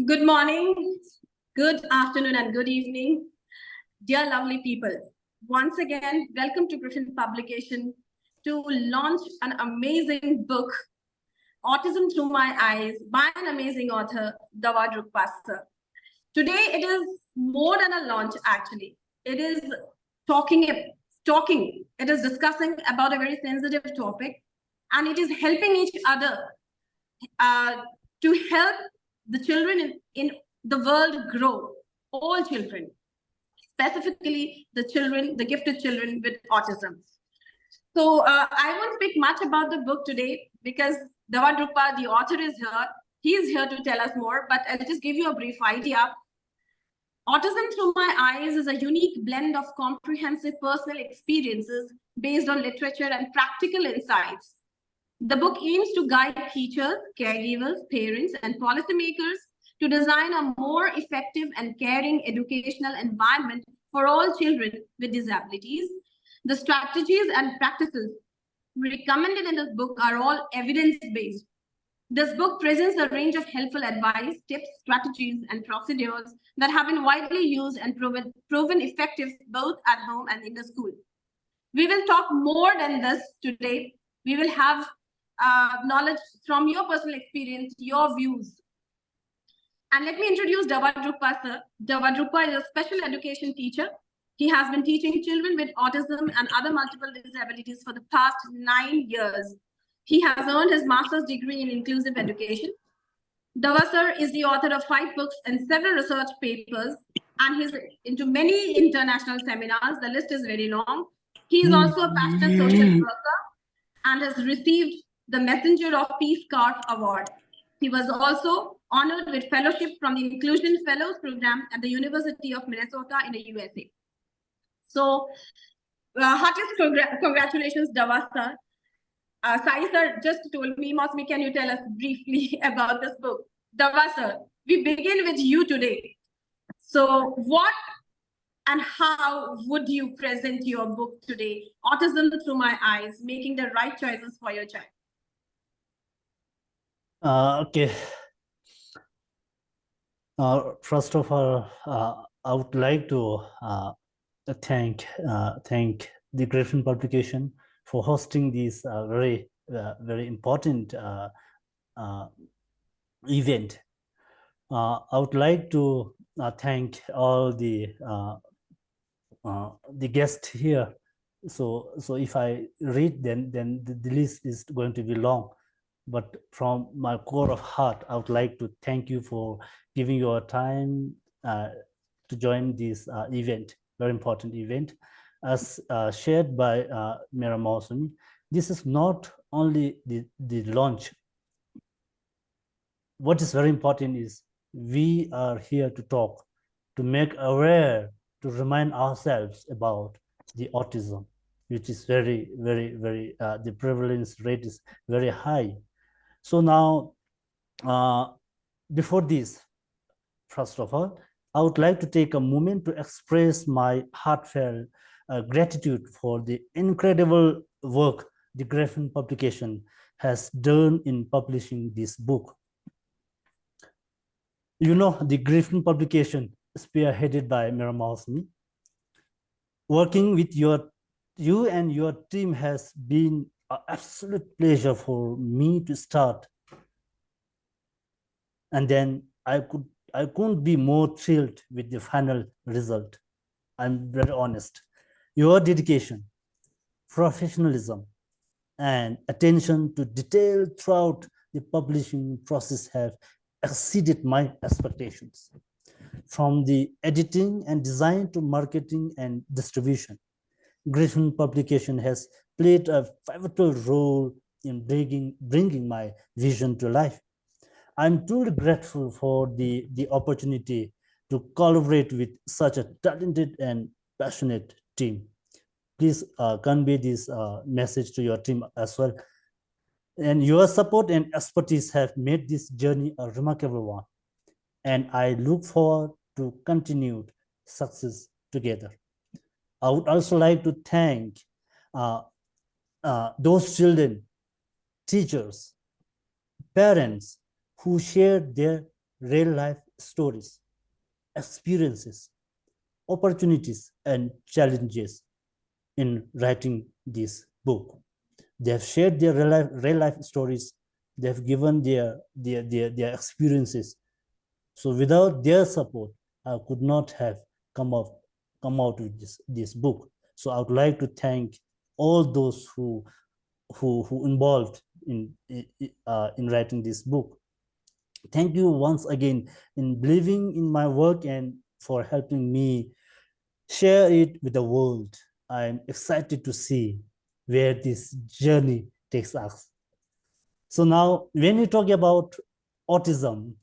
Good morning, good afternoon, and good evening, dear lovely people. Once again, welcome to Griffin Publication to launch an amazing book, Autism Through My Eyes, by an amazing author, Dawa Drukpa. Today, it is more than a launch, actually. It is talking. It is discussing about a very sensitive topic, and it is helping each other uh, to help the children in the world grow, all children, specifically the children, the gifted children with autism. So I won't speak much about the book today because Dawa Drukpa, the author, is here. He is here to tell us more, but I'll just give you a brief idea. Autism Through My Eyes is a unique blend of comprehensive personal experiences based on literature and practical insights. The book aims to guide teachers, caregivers, parents, and policymakers to design a more effective and caring educational environment for all children with disabilities. The strategies and practices recommended in this book are all evidence-based. This book presents a range of helpful advice, tips, strategies, and procedures that have been widely used and proven effective both at home and in the school. We will talk more than this today. We will have knowledge from your personal experience, your views. And let me introduce Dawa Drukpa, sir. Dawa Drukpa is a special education teacher. He has been teaching children with autism and other multiple disabilities for the past 9 years. He has earned his master's degree in inclusive education. Dawa sir is the author of 5 books and several research papers, and he's into many international seminars. The list is very long. He is also a passionate social worker and has received the Messenger of Peace Scarf Award. He was also honored with fellowship from the Inclusion Fellows Program at the University of Minnesota in the USA. So, heartiest congratulations, Dawa sir. Sai sir just told me, Mosmi, can you tell us briefly about this book? Dawa sir, we begin with you today. So what and how would you present your book today, Autism Through My Eyes, making the right choices for your child? Okay. First of all, I would like to thank the Griffin Publication for hosting this very important event. I would like to thank all the guests here. So if I read, then the list is going to be long. But from my core of heart, I would like to thank you for giving your time to join this event, very important event. As shared by Mira Mausami, this is not only the launch. What is very important is we are here to talk, to make aware, to remind ourselves about the autism, which is very, the prevalence rate is very high. So now, before this, first of all, I would like to take a moment to express my heartfelt gratitude for the incredible work the Griffin Publication has done in publishing this book. You know, the Griffin Publication, spearheaded by Mira Mausami, working with you and your team has been an absolute pleasure for me to start. And then I couldn't be more thrilled with the final result. I'm very honest. Your dedication, professionalism, and attention to detail throughout the publishing process have exceeded my expectations. From the editing and design to marketing and distribution, Griffin Publication has played a pivotal role in bringing my vision to life. I'm truly grateful for the opportunity to collaborate with such a talented and passionate team. Please convey this message to your team as well. And your support and expertise have made this journey a remarkable one. And I look forward to continued success together. I would also like to thank those children, teachers, parents who shared their real life stories, experiences, opportunities, and challenges in writing this book. They have shared their real life stories. They have given their experiences. So without their support, I could not have come out with this book. So I would like to thank all those who involved in writing this book. Thank you once again in believing in my work and for helping me share it with the world. I'm excited to see where this journey takes us. So now, when you talk about autism,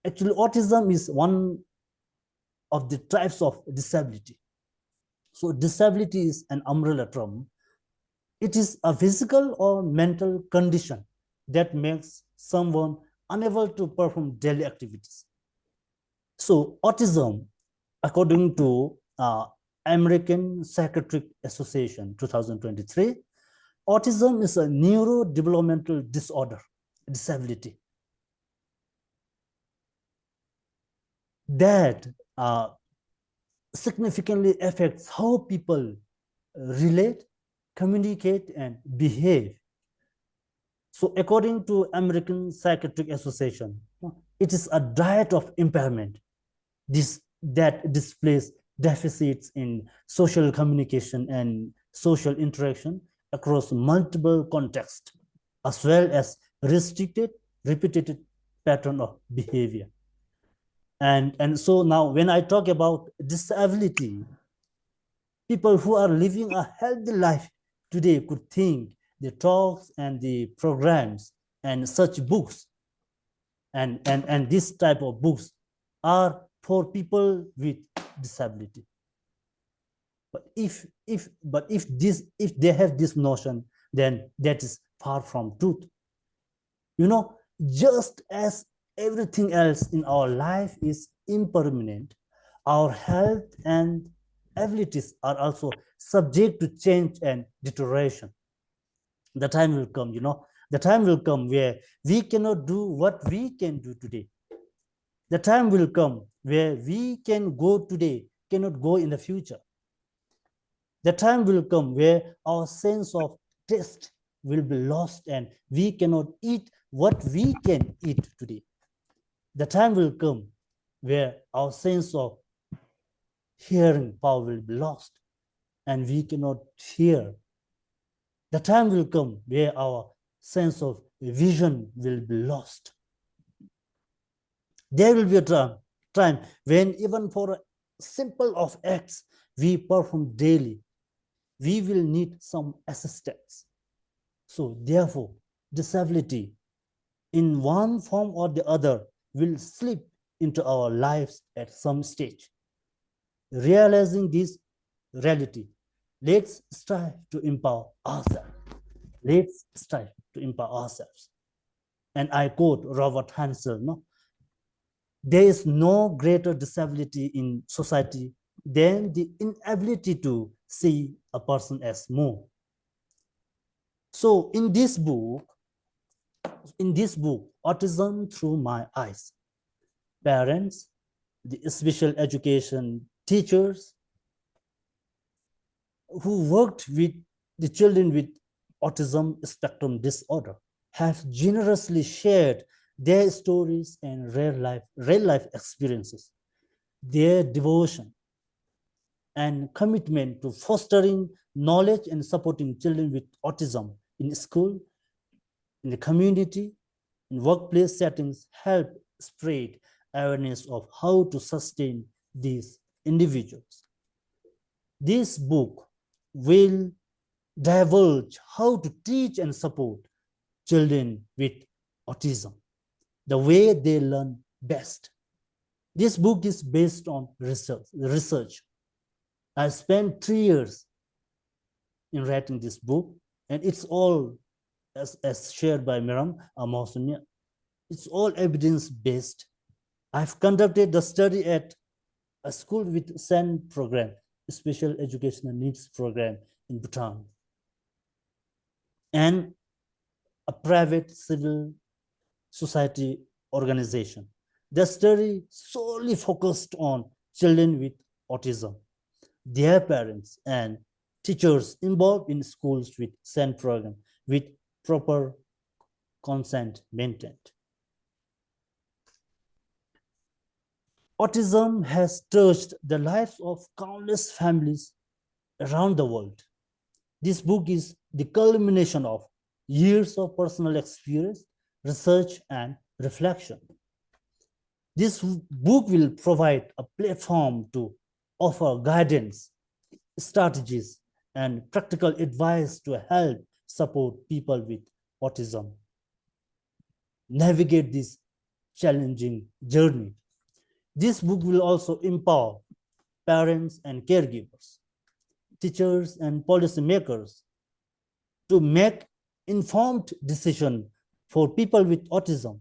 actually autism is one of the types of disability. So disability is an umbrella term. It is a physical or mental condition that makes someone unable to perform daily activities. So autism, according to American Psychiatric Association 2023, autism is a neurodevelopmental disorder, disability that significantly affects how people relate, communicate, and behave. So according to American Psychiatric Association, it is a diet of impairment that displays deficits in social communication and social interaction across multiple contexts, as well as restricted, repetitive pattern of behavior. And so now when I talk about disability, people who are living a healthy life today could think the talks and the programs and such books and this type of books are for people with disability. But if they have this notion, then that is far from truth. Just as everything else in our life is impermanent, our health and abilities are also subject to change and deterioration. The time will come, the time will come where we cannot do what we can do today. The time will come where we can go today, cannot go in the future. The time will come where our sense of taste will be lost and we cannot eat what we can eat today. The time will come where our sense of hearing power will be lost and we cannot hear. The time will come where our sense of vision will be lost. There will be a time when even for a simple of acts we perform daily, we will need some assistance. So therefore, disability in one form or the other will slip into our lives at some stage. Realizing this reality, let's strive to empower ourselves. Let's strive to empower ourselves. And I quote Robert Hansel, there is no greater disability in society than the inability to see a person as more. So in this book, Autism Through My Eyes, parents, the special education teachers who worked with the children with autism spectrum disorder have generously shared their stories and real life experiences, their devotion and commitment to fostering knowledge and supporting children with autism in school, in the community, in workplace settings help spread awareness of how to sustain these individuals. This book will divulge how to teach and support children with autism, the way they learn best. This book is based on research. I spent 3 years in writing this book, and it's all, as shared by Miram Amasonia, it's all evidence-based. I've conducted the study at a school with SEN program, Special Educational Needs Program in Bhutan, and a private civil society organization. The study solely focused on children with autism, their parents, and teachers involved in schools with SEND program with proper consent maintained. Autism has touched the lives of countless families around the world. This book is the culmination of years of personal experience, research, and reflection. This book will provide a platform to offer guidance, strategies, and practical advice to help support people with autism navigate this challenging journey. This book will also empower parents and caregivers, teachers and policymakers to make informed decisions for people with autism.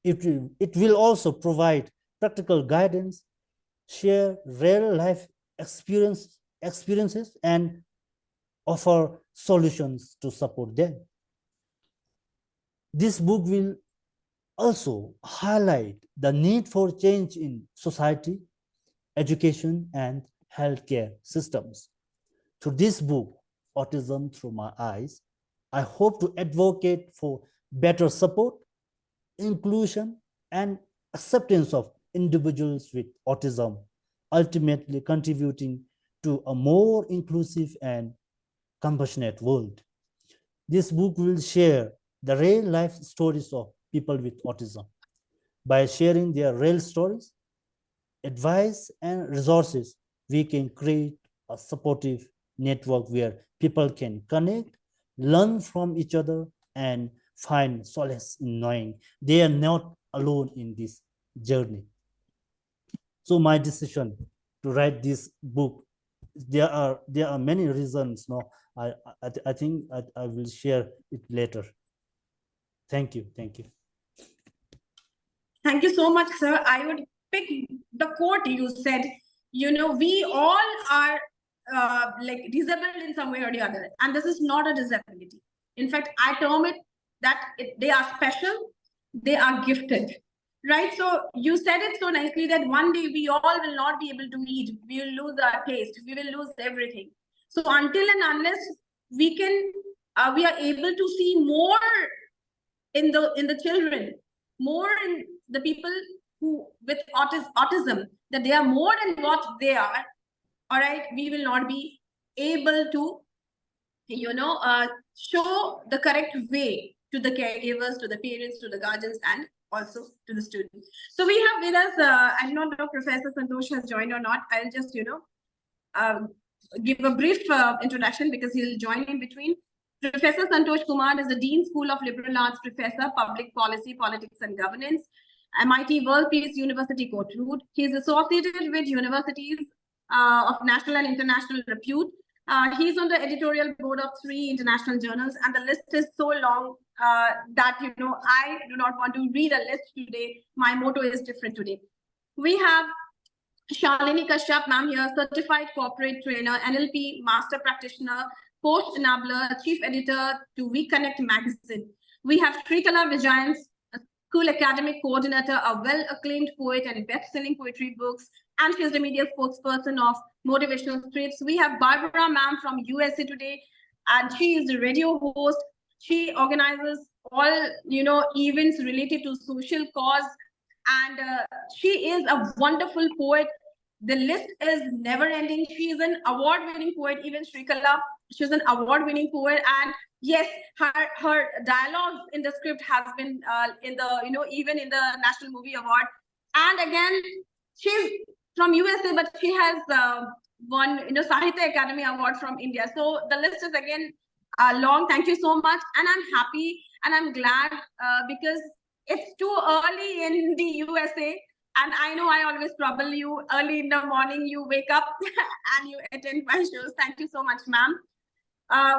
It will also provide practical guidance, share real life experiences, and offer solutions to support them. This book will also highlight the need for change in society, education, and healthcare systems. Through this book, Autism Through My Eyes, I hope to advocate for better support, inclusion, and acceptance of individuals with autism, ultimately contributing to a more inclusive and compassionate world. This book will share the real life stories of people with autism. By sharing their real stories, advice, and resources, we can create a supportive network where people can connect, learn from each other, and find solace in knowing they are not alone in this journey. So my decision to write this book, there are many reasons. No, I think I will share it later. Thank you. Thank you so much, sir. I would pick the quote you said. We all are like disabled in some way or the other, and this is not a disability. In fact, I term it that they are special, they are gifted, right? So you said it so nicely that one day we all will not be able to eat. We will lose our taste. We will lose everything. So until and unless we are able to see more in the children, more in the people who with autism, that they are more than what they are, all right, we will not be able to show the correct way to the caregivers, to the parents, to the guardians, and also to the students. So we have with us, I do not know Professor Santosh has joined or not. I'll just give a brief introduction because he'll join in between. Professor Santosh Kumar is the Dean School of Liberal Arts Professor, Public Policy, Politics and Governance, MIT World Peace University, Kothurud. He is associated with universities of national and international repute. He's on the editorial board of 3 international journals, and the list is so long that I do not want to read a list today. My motto is different today. We have Shalini Kashyap, ma'am, here, certified corporate trainer, NLP master practitioner, coach enabler, chief editor to We Connect magazine. We have Shrikala Vijayans, a school academic coordinator, a well-acclaimed poet and best-selling poetry books, and she is the media spokesperson of motivational scripts. We have Barbara, ma'am, from USA Today, and she is the radio host. She organizes all events related to social cause, and she is a wonderful poet. The list is never ending. She is an award-winning poet, even Shrikala. She's an award-winning poet, and yes, her dialogues in the script has been in the even in the National Movie Award. And again, she's from USA, but she has won Sahitya Academy Award from India. So the list is again long. Thank you so much, and I'm happy and I'm glad because it's too early in the USA. And I know I always trouble you early in the morning. You wake up and you attend my shows. Thank you so much, ma'am.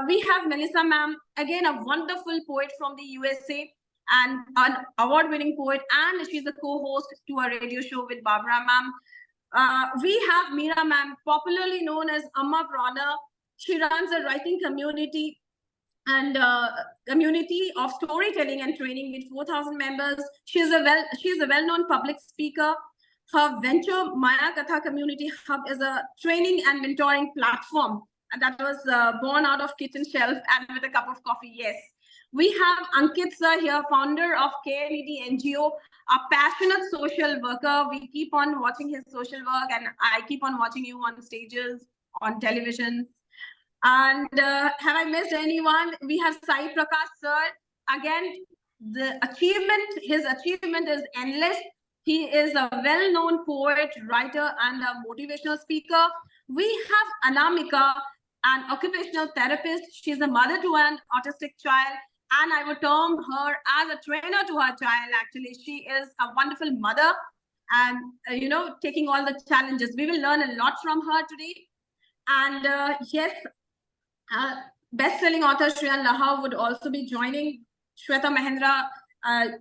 We have Melissa, ma'am, again, a wonderful poet from the USA and an award-winning poet. And she's a co-host to a radio show with Barbara, ma'am. We have Meera, ma'am, popularly known as Amma Prana. She runs a writing community and community of storytelling and training with 4,000 members. She's a well-known public speaker. Her venture Maya Katha Community Hub is a training and mentoring platform, and that was born out of kitchen shelf and with a cup of coffee. Yes, we have Ankit sir here, founder of KNED NGO, a passionate social worker. We keep on watching his social work, and I keep on watching you on stages, on television. And have I missed anyone? We have Sai Prakash sir. Again, his achievement is endless. He is a well-known poet, writer, and a motivational speaker. We have Anamika, an occupational therapist. She's a mother to an autistic child, and I would term her as a trainer to her child. Actually, she is a wonderful mother, and taking all the challenges. We will learn a lot from her today. And yes, best-selling author Shreyan Laha would also be joining. Shweta Mahendra,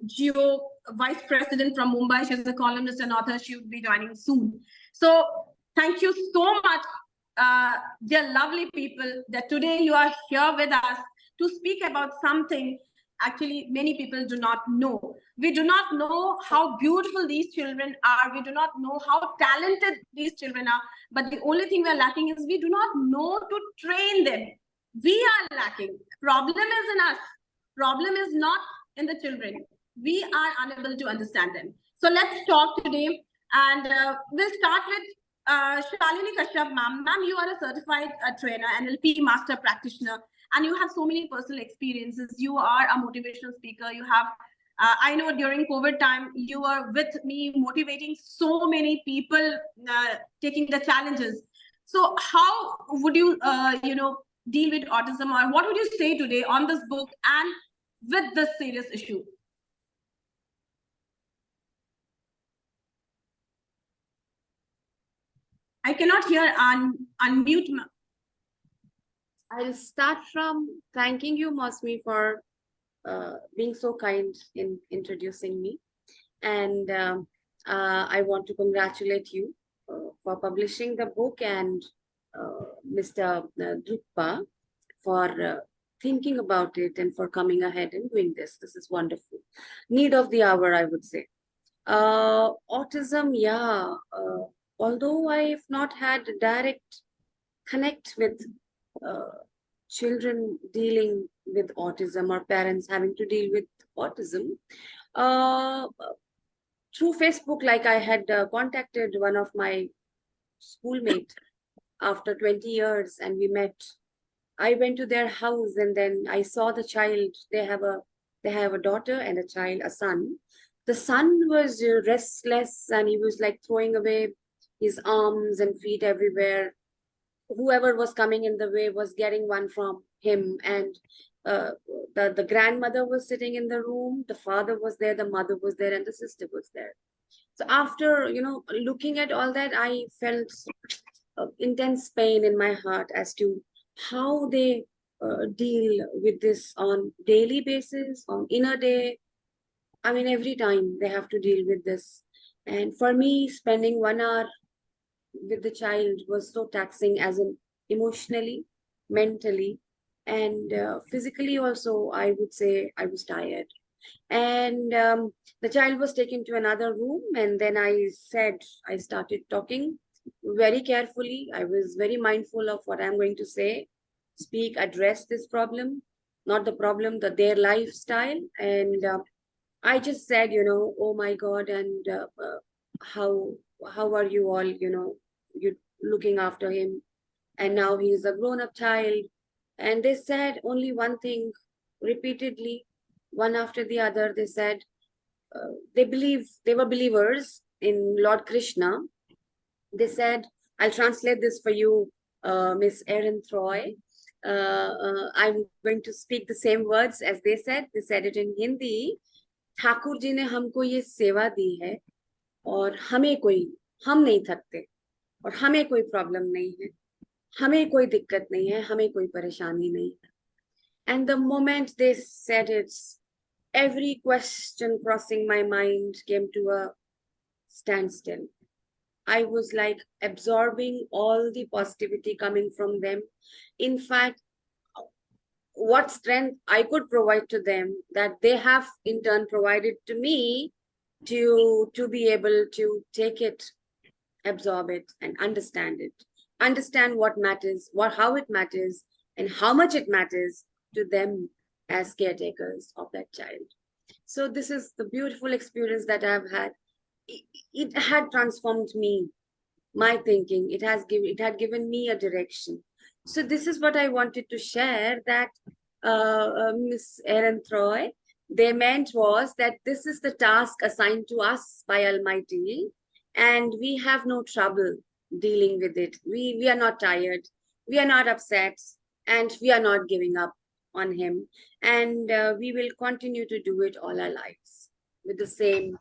Geo Vice President from Mumbai. She's a columnist and author. She would be joining soon. So thank you so much, dear lovely people, that today you are here with us to speak about something actually many people do not know. We do not know how beautiful these children are. We do not know how talented these children are. But the only thing we're lacking is we do not know to train them. We are lacking. Problem is in us. Problem is not in the children. We are unable to understand them. So let's talk today. And we'll start with Shalini Kashyap, ma'am. Ma'am, you are a certified trainer, NLP master practitioner, and you have so many personal experiences. You are a motivational speaker. You have, I know during COVID time, you were with me motivating so many people taking the challenges. So how would you, deal with autism, or what would you say today on this book and with this serious issue? I cannot hear. Unmute. I'll start from thanking you, Mosmi, for being so kind in introducing me. And I want to congratulate you for publishing the book, and Mr. Drukpa for thinking about it and for coming ahead and doing this. This is wonderful. Need of the hour, I would say. Autism, yeah. Although I've not had direct connect with children dealing with autism or parents having to deal with autism, through Facebook, like I had contacted one of my schoolmates after 20 years and we met. I went to their house and then I saw the child. They have a daughter and a child, a son. The son was restless and he was like throwing away his arms and feet everywhere. Whoever was coming in the way was getting one from him. And the grandmother was sitting in the room, the father was there, the mother was there, and the sister was there. So after, looking at all that, I felt intense pain in my heart as to how they deal with this on daily basis, on inner day. I mean, every time they have to deal with this. And for me, spending 1 hour with the child was so taxing, as in emotionally, mentally, and physically also. I would say I was tired. And the child was taken to another room, and then I started talking very carefully. I was very mindful of what I'm going to say, speak, address this problem, not the problem, their lifestyle. And I just said, oh my God, and how are you all, you looking after him? And now he is a grown-up child. And they said only one thing repeatedly, one after the other. They said they were believers in Lord Krishna. They said, I'll translate this for you, Miss Erin Troy. I'm going to speak the same words as they said. They said it in Hindi. Thakur ji ने हमको ये सेवा दी है और हम नहीं थकते और हमें कोई प्रॉब्लम नहीं है, हमें कोई दिक्कत नहीं है, हमें कोई परेशानी नहीं है. And the moment they said it, every question crossing my mind came to a standstill. I was like absorbing all the positivity coming from them. In fact, what strength I could provide to them that they have in turn provided to me to be able to take it, absorb it, and understand it. Understand what matters, how it matters, and how much it matters to them as caretakers of that child. So this is the beautiful experience that I've had. It had transformed me, my thinking. It had given me a direction. So this is what I wanted to share, that Miss Erin Troy, they meant was that this is the task assigned to us by Almighty, and we have no trouble dealing with it. We are not tired, we are not upset, and we are not giving up on him. And we will continue to do it all our lives with the same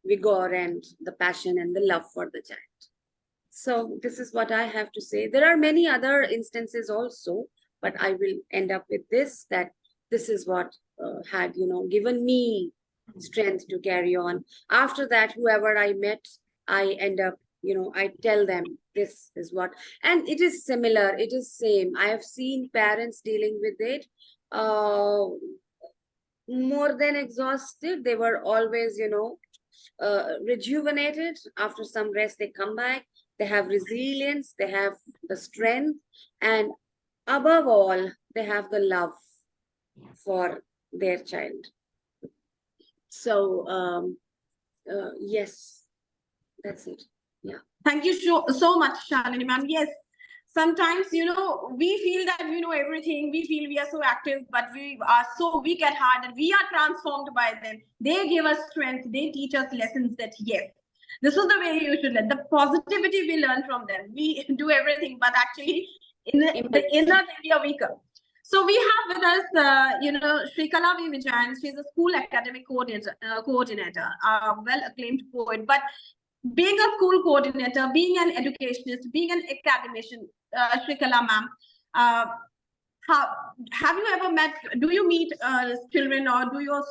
vigor and the passion and the love for the child. So this is what I have to say. There are many other instances also, but I will end up with this, that this is what had, given me strength to carry on. After that, whoever I met, I end up, I tell them this is what, and it is similar, it is same. I have seen parents dealing with it, more than exhausted. They were always, rejuvenated. After some rest, they come back. They have resilience, they have the strength, and above all, they have the love for their child. So, yes, that's it. Yeah. Thank you so much, Shalini ma'am. Yes, sometimes, we feel that we know everything. We feel we are so active, but we are so weak at heart, and we are transformed by them. They give us strength. They teach us lessons that, yes, this is the way you should learn. The positivity we learn from them. We do everything, but actually, in the inner thing, we are weaker. So we have with us, Shrikala V. Vijayan. She's a school academic coordinator, well-acclaimed poet. But being a school coordinator, being an educationist, being an academician, Shrikala ma'am, have you ever met? Do you meet children, or do you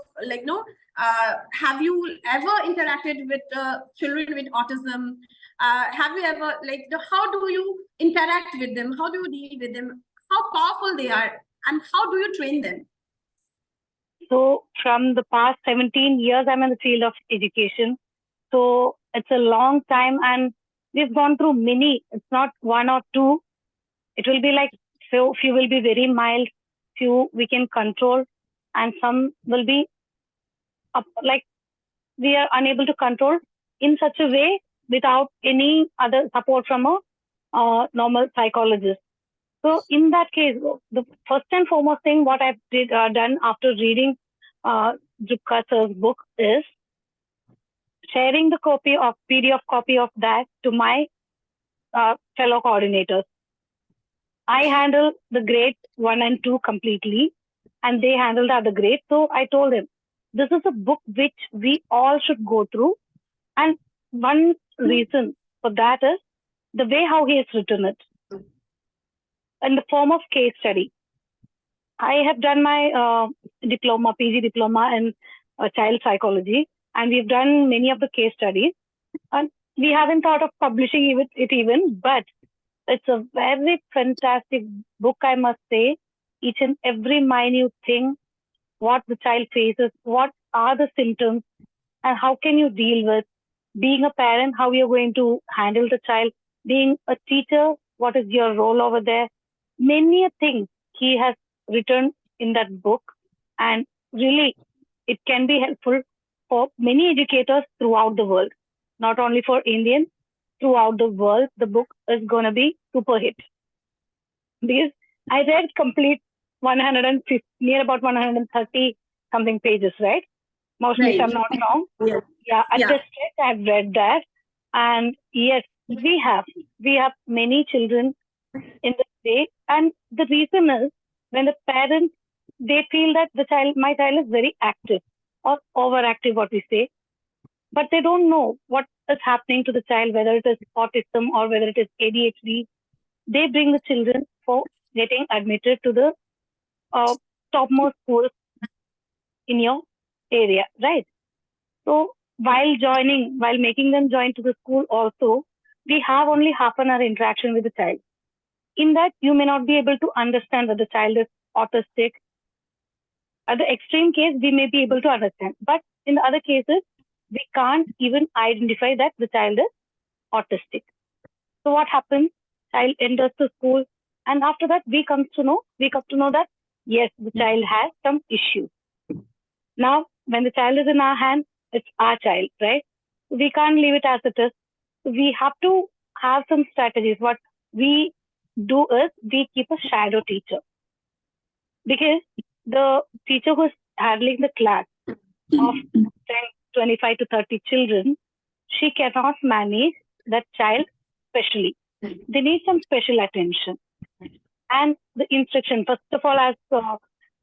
have you ever interacted with children with autism? Have you ever how do you interact with them? How do you deal with them? How powerful they are, and how do you train them? So from the past 17 years, I'm in the field of education. So it's a long time, and we've gone through many. It's not one or two. It will be like, few will be very mild, few we can control, and some will be like we are unable to control in such a way without any other support from a normal psychologist. So in that case, the first and foremost thing what I've done after reading Drukpa sir's book is sharing the PDF copy of that to my fellow coordinators. I handle the grade 1 and 2 completely, and they handle the other grade. So I told them, this is a book which we all should go through. And one reason for that is the way how he has written it, in the form of case study. I have done my diploma, PG diploma in child psychology, and we've done many of the case studies. And we haven't thought of publishing it even, but it's a very fantastic book, I must say. Each and every minute thing, what the child faces, what are the symptoms, and how can you deal with being a parent, how you're going to handle the child, being a teacher, what is your role over there. Many things he has written in that book, and really it can be helpful for many educators throughout the world, not only for Indians. Throughout the world, the book is going to be super hit. Because I read complete 150, near about 130 something pages, right? Mostly, if I'm not wrong. Yeah, I just checked, I've read that. And yes, we have many children in the day. And the reason is, when the parents, they feel that my child is very active or overactive, what we say, but they don't know what is happening to the child, whether it is autism or whether it is ADHD. They bring the children for getting admitted to the topmost schools in your area, right? So while making them join to the school also, we have only half an hour interaction with the child. in that you may not be able to understand that the child is autistic. At the extreme case, we may be able to understand, but in the other cases, we can't even identify that the child is autistic. So what happens? Child enters the school, and after that, we come to know that yes, the child has some issues. Now, when the child is in our hand, it's our child, right? We can't leave it as it is. We have to have some strategies. What we do is we keep a shadow teacher, because the teacher who's handling the class of 10, 25 to 30 children, she cannot manage that child specially. They need some special attention. And the instruction, first of all, as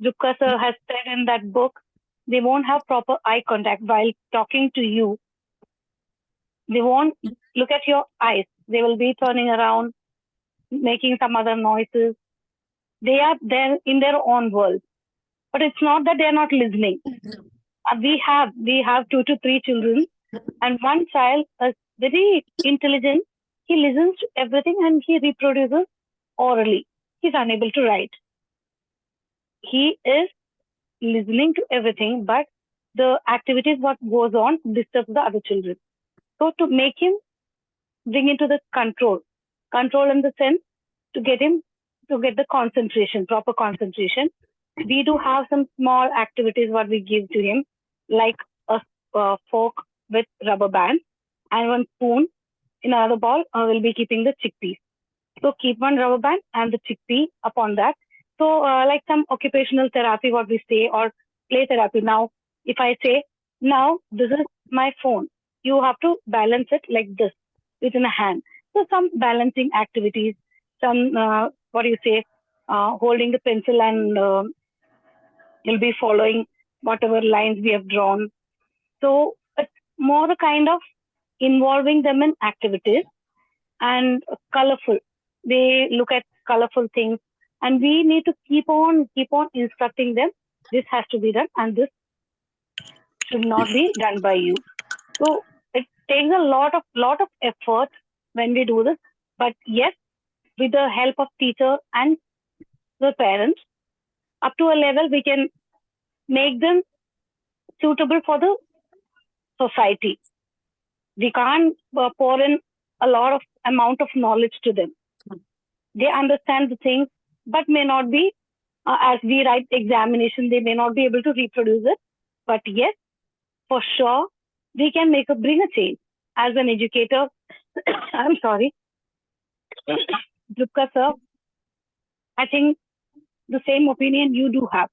Drukpa sir has said in that book, they won't have proper eye contact while talking to you. They won't look at your eyes. They will be turning around, making some other noises. They are there in their own world. But it's not that they are not listening. We have 2 to 3 children, and one child is very intelligent. He listens to everything and he reproduces orally. He's unable to write. He is listening to everything, but the activities what goes on disturbs the other children. So to make him bring into the control in the sense to get the concentration, proper concentration, we do have some small activities what we give to him, like a fork with rubber band and one spoon. In another bowl, we'll be keeping the chickpeas. So keep one rubber band and the chickpea upon that. So like some occupational therapy, what we say, or play therapy. Now, if I say, now this is my phone, you have to balance it like this within a hand. So some balancing activities, some, holding the pencil and you'll be following whatever lines we have drawn. So it's more a kind of involving them in activities and colorful. They look at colorful things, and we need to keep on instructing them. This has to be done, and this should not be done by you. So it takes a lot of effort when we do this. But yes, with the help of teacher and the parents, up to a level we can make them suitable for the society. We can't pour in a lot of amount of knowledge to them. They understand the things, but may not be, as we write examination, they may not be able to reproduce it. But yes, for sure, we can bring a change. As an educator, I'm sorry, Drukpa sir, I think the same opinion you do have.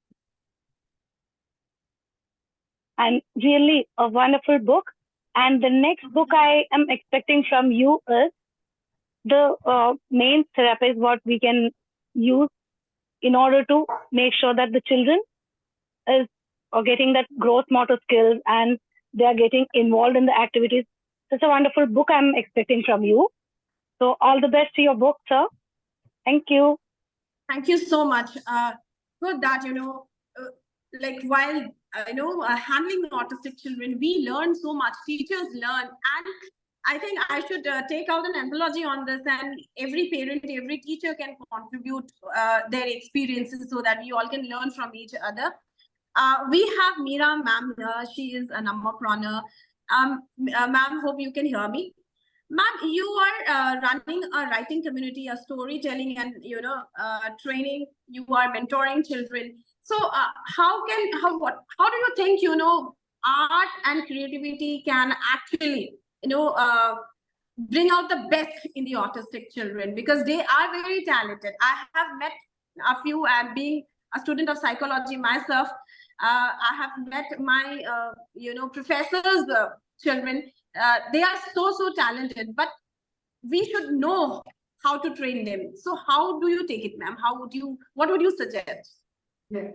And really a wonderful book. And the next book I am expecting from you is the main therapy, what we can use in order to make sure that the children is getting that growth motor skills and they are getting involved in the activities. It's a wonderful book I'm expecting from you. So all the best to your book, sir. Thank you. Thank you so much for that. Like while handling autistic children, we learn so much. Teachers learn, and I think I should take out an anthology on this, and every parent, every teacher can contribute their experiences so that we all can learn from each other. We have Meera ma'am here. She is a numberpreneur. Ma'am, hope you can hear me. Ma'am, you are running a writing community, a storytelling, and training. You are mentoring children. So, how do you think art and creativity can actually bring out the best in the autistic children, because they are very talented. I have met a few, and being a student of psychology myself, I have met my professors' children. They are so talented, but we should know how to train them. So how do you take it, ma'am? What would you suggest? Yeah.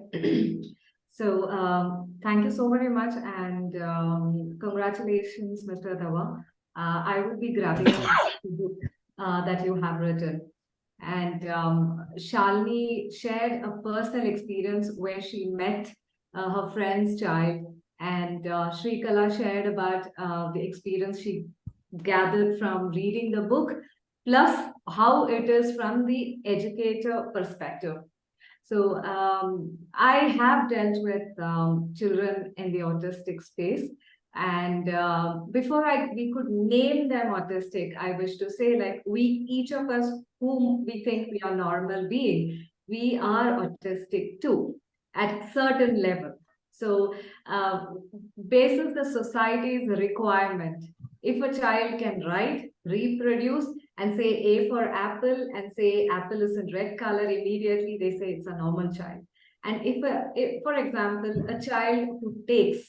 So thank you so very much, and congratulations, Mr. Dawa. I would be grabbing the book that you have written. And Shalini shared a personal experience where she met her friend's child, and Shrikala shared about the experience she gathered from reading the book, plus how it is from the educator perspective. So I have dealt with children in the autistic space. And before we could name them autistic, I wish to say, like, each of us whom we think we are normal being, we are autistic too, at certain level. So basis the society's requirement, if a child can write, reproduce, and say A for apple, and say apple is in red color, immediately they say it's a normal child. And if for example, a child who takes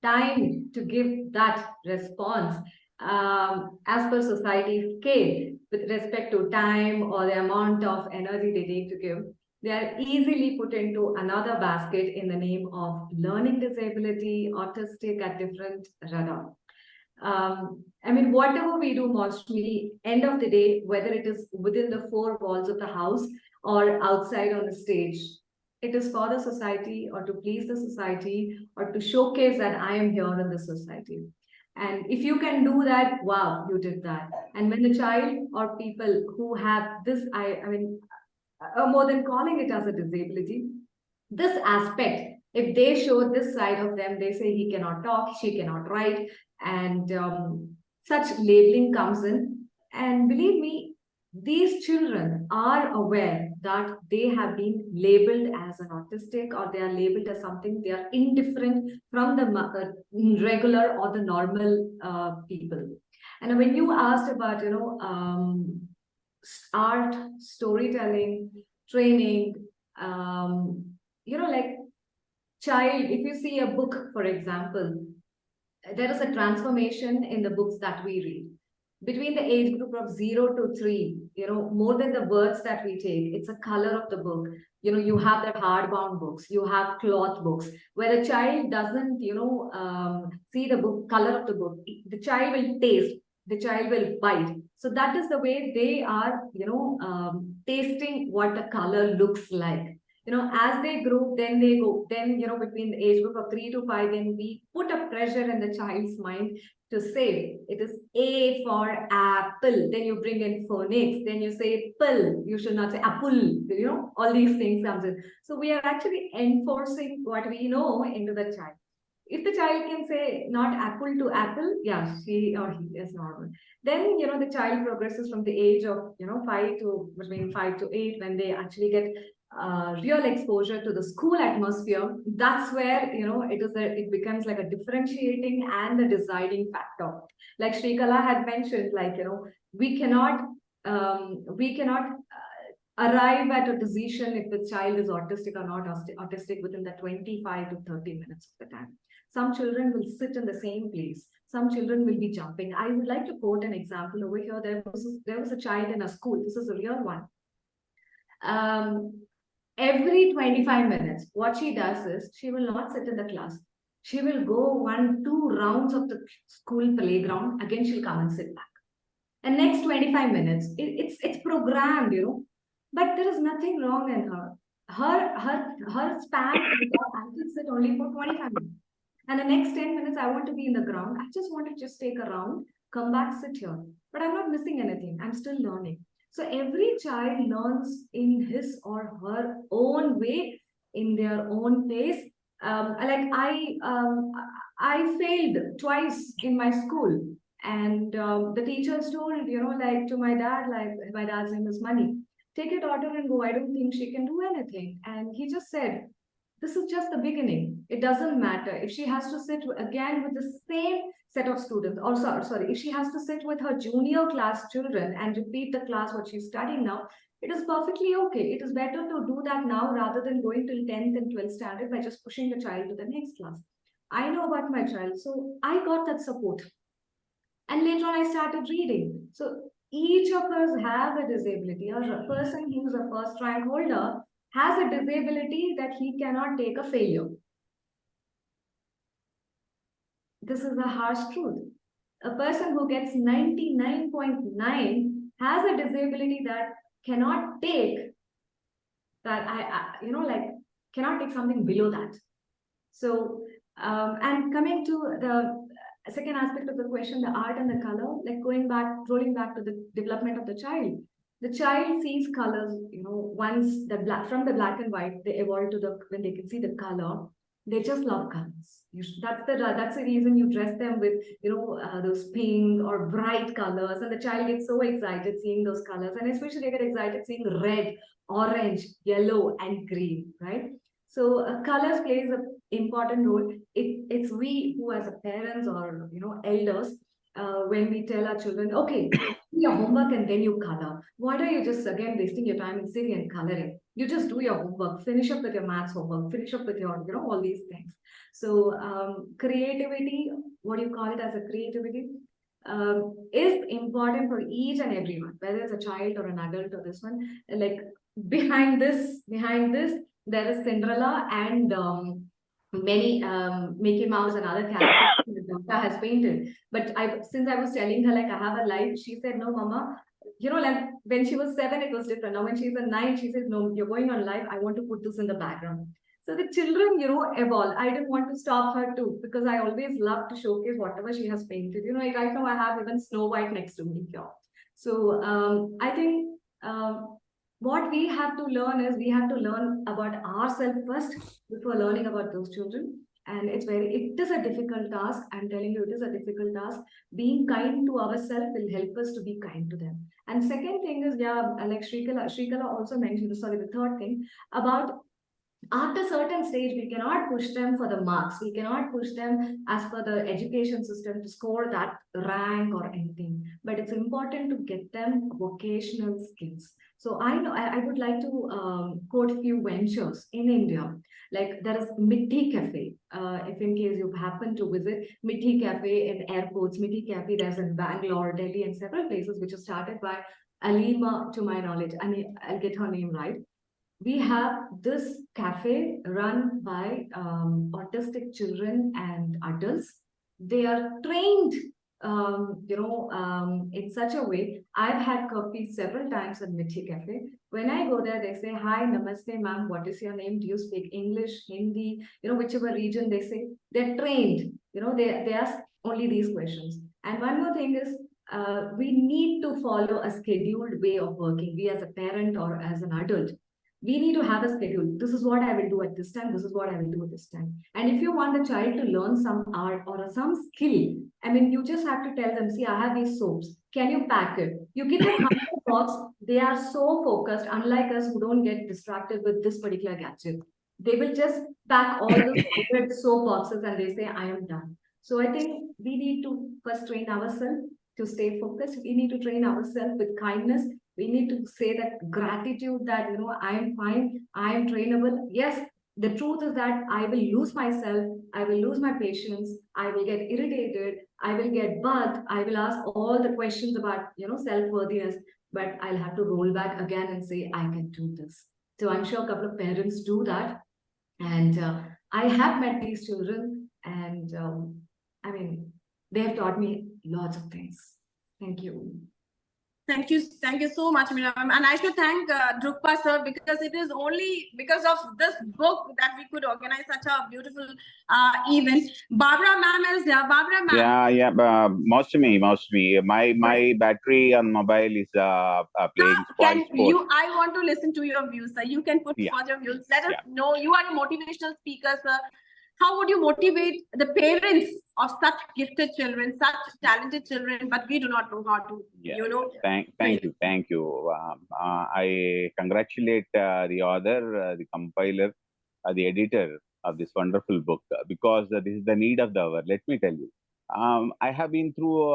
time to give that response as per society's scale with respect to time or the amount of energy they need to give, they are easily put into another basket in the name of learning disability, autistic at different radar. I mean, whatever we do, mostly, end of the day, whether it is within the four walls of the house or outside on the stage, it is for the society or to please the society or to showcase that I am here in the society. And if you can do that, wow, you did that. And when the child or people who have this, I mean, more than calling it as a disability, this aspect, if they show this side of them, they say he cannot talk, she cannot write, and such labeling comes in. And believe me, these children are aware that they have been labeled as an autistic, or they are labeled as something, they are indifferent from the regular or the normal people. And when you asked about, art, storytelling, training, like child, if you see a book, for example, there is a transformation in the books that we read. Between the age group of 0 to 3, more than the words that we take, it's a color of the book. You have that hardbound books, you have cloth books, where the child doesn't, see the book, color of the book. The child will taste, the child will bite. So that is the way they are, tasting what the color looks like. As they grow, then they go, then, between the age group of 3 to 5, then we put a pressure in the child's mind to say it is A for apple. Then you bring in phonics, then you say pill. You should not say apple. All these things comes in. So we are actually enforcing what we know into the child. If the child can say not apple to apple, yeah, she or he is normal. Then, the child progresses from the age of, 5 to between 5 to 8, when they actually get real exposure to the school atmosphere. That's where, it becomes like a differentiating and the deciding factor. Like Shrikala had mentioned, like, we cannot arrive at a decision if the child is autistic or not autistic within the 25 to 30 minutes of the time. Some children will sit in the same place. Some children will be jumping. I would like to quote an example over here. There was a child in a school. This is a real one. Every 25 minutes, what she does is she will not sit in the class. She will go 1-2 rounds of the school playground. Again, she'll come and sit back. And next 25 minutes, it's programmed, but there is nothing wrong in her. Her span, I can sit only for 25 minutes. And the next 10 minutes, I want to be in the ground. I just want to just take a round, come back, sit here. But I'm not missing anything. I'm still learning. So every child learns in his or her own way, in their own pace. I failed twice in my school. And the teachers told, to my dad, like, my dad's name is Money, take your daughter and go. I don't think she can do anything. And he just said, this is just the beginning. It doesn't matter. If she has to sit again with the same set of students, or sorry, if she has to sit with her junior class children and repeat the class what she's studying now, it is perfectly okay. It is better to do that now rather than going till 10th and 12th standard by just pushing the child to the next class. I know about my child, so I got that support. And later on, I started reading. So each of us have a disability, or a person who's a first rank holder has a disability that he cannot take a failure. This is a harsh truth. A person who gets 99.9 has a disability that cannot take that, cannot take something below that. So, and coming to the second aspect of the question, the art and the color, like rolling back to the development of the child. The child sees colors, once from the black and white, they evolve to when they can see the color, they just love colors. That's the reason you dress them with, those pink or bright colors, and the child gets so excited seeing those colors, and especially they get excited seeing red, orange, yellow, and green, right? So colors plays an important role. It's we who, as a parents or elders, when we tell our children, okay, do your homework and then you color. Why are you just again wasting your time in sitting and coloring? You just do your homework, finish up with your maths homework, finish up with your, all these things. So creativity, what do you call it as a creativity, is important for each and everyone, whether it's a child or an adult or this one. Like behind this, there is Cinderella and many Mickey Mouse and other characters that Drukpa has painted. But since I was telling her, like, I have a life, she said, no, Mama, like when she was 7, it was different. Now when she's a 9, she says, no, you're going on live. I want to put this in the background. So the children, evolve. I didn't want to stop her too, because I always love to showcase whatever she has painted. Like right now I have even Snow White next to me here. So I think what we have to learn is we have to learn about ourselves first before learning about those children. And it is a difficult task. I'm telling you, it is a difficult task. Being kind to ourselves will help us to be kind to them. And second thing is, yeah, like Shrikala also mentioned, sorry, the third thing about after certain stage, we cannot push them for the marks. We cannot push them as per the education system to score that rank or anything. But it's important to get them vocational skills. So I would like to quote a few ventures in India. Like there is Mitti Cafe. If in case you happen to visit Mitti Cafe in airports, Mitti Cafe, there's in Bangalore, Delhi, and several places, which is started by Alima, to my knowledge. I mean, I'll get her name right. We have this cafe run by autistic children and adults. They are trained, in such a way. I've had coffee several times at Mithi Cafe. When I go there, they say, hi, namaste, ma'am. What is your name? Do you speak English, Hindi? Whichever region they say, they're trained. They ask only these questions. And one more thing is, we need to follow a scheduled way of working. We as a parent or as an adult, we need to have a schedule. This is what I will do at this time. This is what I will do at this time. And if you want the child to learn some art or some skill, I mean, you just have to tell them, see, I have these soaps. Can you pack it? You give them 100 box. They are so focused, unlike us who don't get distracted with this particular gadget. They will just pack all the 100 soap boxes and they say, I am done. So I think we need to first train ourselves to stay focused. We need to train ourselves with kindness. We need to say that gratitude that, I am fine, I am trainable. Yes, the truth is that I will lose myself, I will lose my patience, I will get irritated, I will get bugged, I will ask all the questions about, self-worthiness, but I'll have to roll back again and say, I can do this. So I'm sure a couple of parents do that. And I have met these children and I mean, they have taught me lots of things. Thank you. Thank you so much, Meera ma'am. And I should thank Drukpa sir, because it is only because of this book that we could organize such a beautiful event. Barbara ma'am is there. Barbara ma'am. Yeah. Most of me. My battery on mobile is playing spoil sport. I want to listen to your views, sir. You can put forth your views. Let us know. You are a motivational speaker, sir. How would you motivate the parents of such gifted children, such talented children, but we do not know how to, Thank you. I congratulate the author, the compiler, the editor of this wonderful book, because this is the need of the hour. Let me tell you. I have been through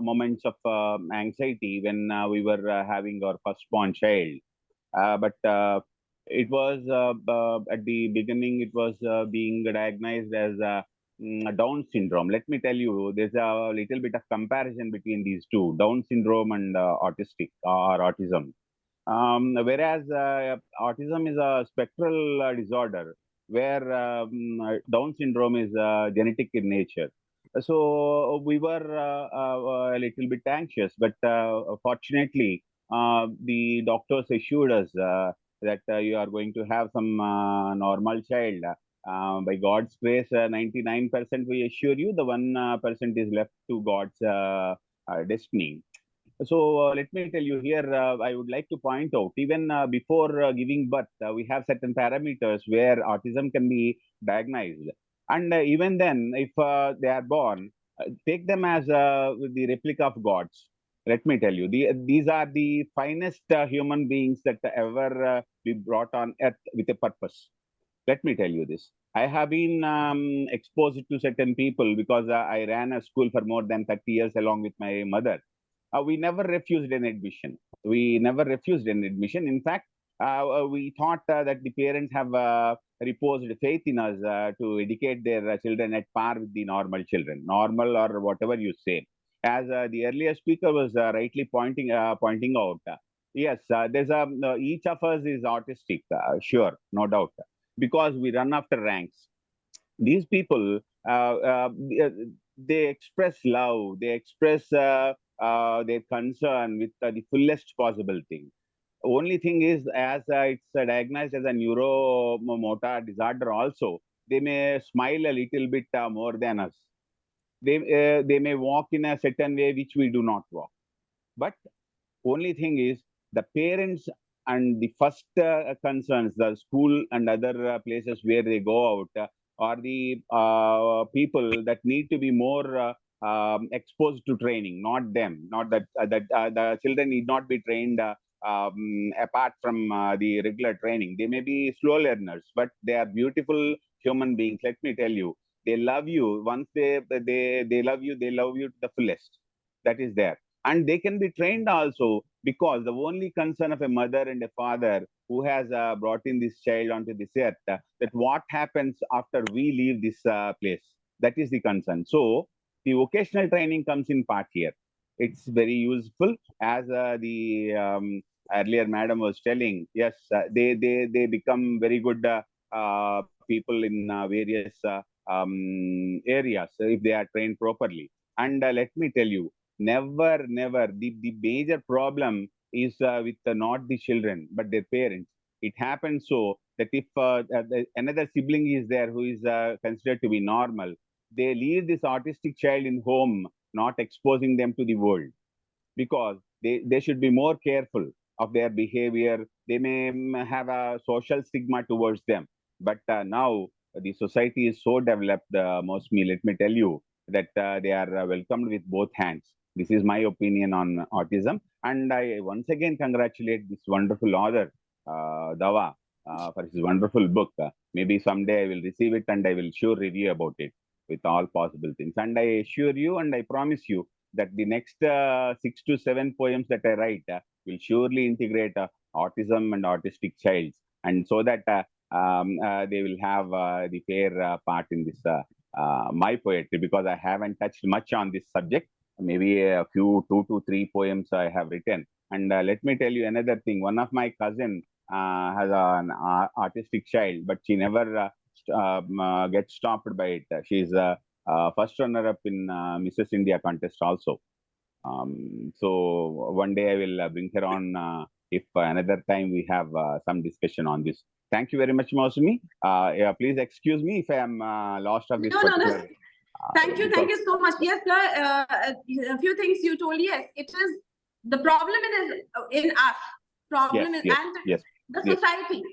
moments of anxiety when we were having our firstborn child. But it was at the beginning, it was being diagnosed as Down syndrome. Let me tell you, there's a little bit of comparison between these two, Down syndrome and autistic or autism. Whereas autism is a spectral disorder, where Down syndrome is genetic in nature. So we were a little bit anxious, but fortunately, the doctors assured us that you are going to have some normal child. By God's grace, 99% we assure you, the 1% is left to God's destiny. So let me tell you here, I would like to point out, even before giving birth, we have certain parameters where autism can be diagnosed. And even then, if they are born, take them as the replica of gods. Let me tell you, these are the finest human beings that ever be brought on earth with a purpose. Let me tell you this. I have been exposed to certain people because I ran a school for more than 30 years along with my mother. We never refused an admission. We never refused an admission. In fact, we thought that the parents have reposed faith in us to educate their children at par with the normal children, normal or whatever you say. As the earlier speaker was rightly pointing out, yes, there's a each of us is autistic, sure, no doubt, because we run after ranks. These people, they express love, they express their concern with the fullest possible thing. Only thing is, as it's diagnosed as a neuromotor disorder also, they may smile a little bit more than us. They may walk in a certain way which we do not walk. But only thing is, the parents and the first concerns, the school and other places where they go out, are the people that need to be more exposed to training, not them. Not that the children need not be trained apart from the regular training. They may be slow learners, but they are beautiful human beings. Let me tell you, they love you. Once they love you, they love you to the fullest. That is there, and they can be trained also, because the only concern of a mother and a father who has brought in this child onto this earth, that what happens after we leave this place, that is the concern. So the vocational training comes in part here. It's very useful, as the earlier madam was telling. Yes, they become very good people in various areas if they are trained properly. And let me tell you, never. The major problem is with not the children, but their parents. It happens so that if another sibling is there who is considered to be normal, they leave this autistic child in home, not exposing them to the world, because they should be more careful of their behavior. They may have a social stigma towards them. But now the society is so developed, mostly, let me tell you, that they are welcomed with both hands. This is my opinion on autism. And I once again congratulate this wonderful author, Dawa, for his wonderful book. Maybe someday I will receive it and I will sure review about it with all possible things. And I assure you and I promise you that the next 6 to 7 poems that I write will surely integrate autism and autistic childs, and so that they will have the fair part in this my poetry, because I haven't touched much on this subject. Maybe a few 2 to 3 poems I have written. And let me tell you another thing. One of my cousin has an artistic child, but she never gets stopped by it. She's first runner-up in Mrs. India contest also. So one day I will bring her on if another time we have some discussion on this. Thank you very much, Mausumi. Yeah, please excuse me if I am lost of this particular. No. Thank you so much. Yes, sir. A few things you told. Yes, it is the problem is in us. Problem is and the society.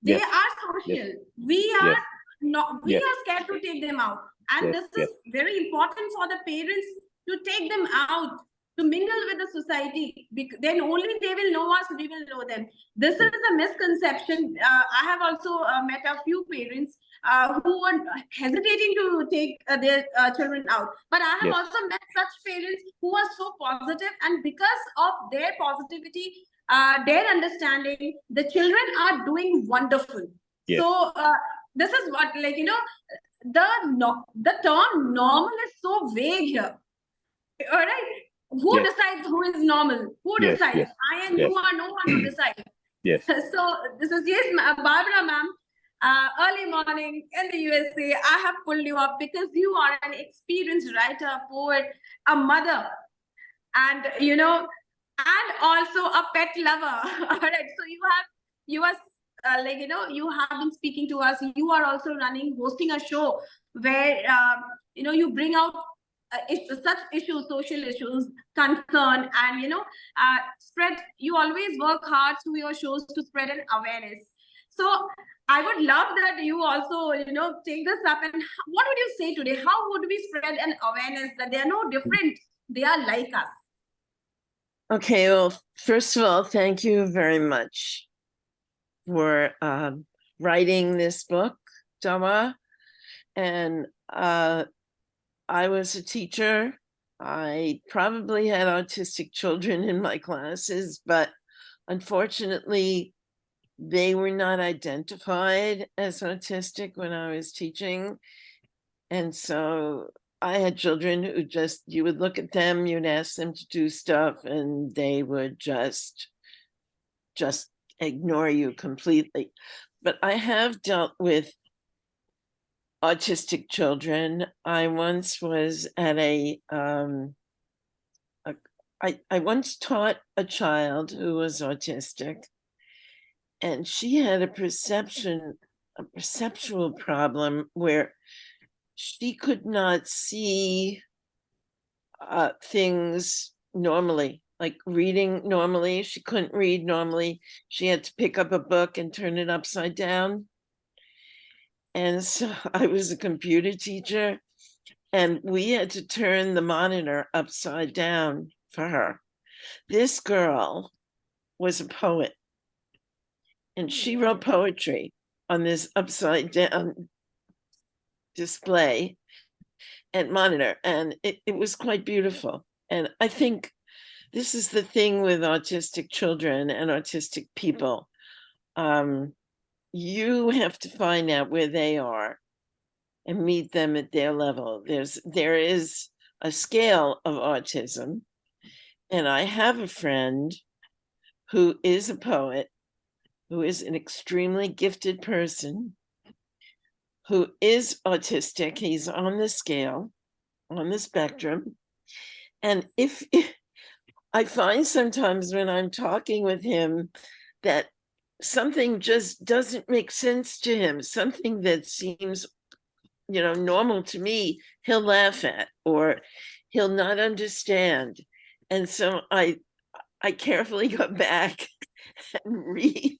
They are social. We are not. We are scared to take them out, and this is very important for the parents to take them out, to mingle with the society. Then only they will know us. We will know them. This is a misconception. I have also met a few parents who were hesitating to take their children out. But I have also met such parents who are so positive, and because of their positivity, their understanding, the children are doing wonderful. So this is what, like, the term normal is so vague here. All right. Who decides who is normal? Who decides? I and you are no one to decide. So this is Barbara, ma'am. Early morning in the USA, I have pulled you up because you are an experienced writer, poet, a mother, and and also a pet lover. All right. So you are you have been speaking to us. You are also hosting a show where you bring out such issues, social issues, concern, and spread. You always work hard through your shows to spread an awareness. So I would love that you also, take this up. And what would you say today? How would we spread an awareness that they are no different? They are like us. Okay, well, first of all, thank you very much for writing this book, Dawa. And I was a teacher. I probably had autistic children in my classes, but unfortunately, they were not identified as autistic when I was teaching. And so I had children who just, you would look at them, you'd ask them to do stuff, and they would just ignore you completely. But I have dealt with autistic children. I once was at I once taught a child who was autistic, and she had a perceptual problem where she could not see things normally, like reading normally. She couldn't read normally. She had to pick up a book and turn it upside down. And so I was a computer teacher, and we had to turn the monitor upside down for her. This girl was a poet, and she wrote poetry on this upside down display and monitor, and it was quite beautiful. And I think this is the thing with autistic children and autistic people. You have to find out where they are and meet them at their level. There is a scale of autism, and I have a friend who is a poet, who is an extremely gifted person, who is autistic. He's on the scale, on the spectrum. And if I find sometimes when I'm talking with him that something just doesn't make sense to him, something that seems, normal to me, he'll laugh at or he'll not understand. And so I carefully go back and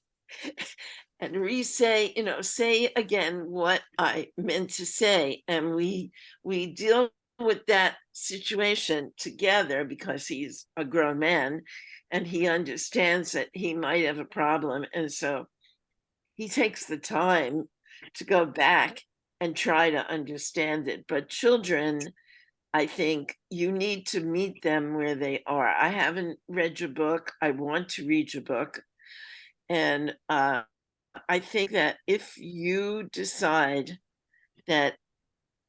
say again what I meant to say. And we deal with that situation together because he's a grown man and he understands that he might have a problem. And so he takes the time to go back and try to understand it. But children, I think you need to meet them where they are. I haven't read your book. I want to read your book. And I think that if you decide that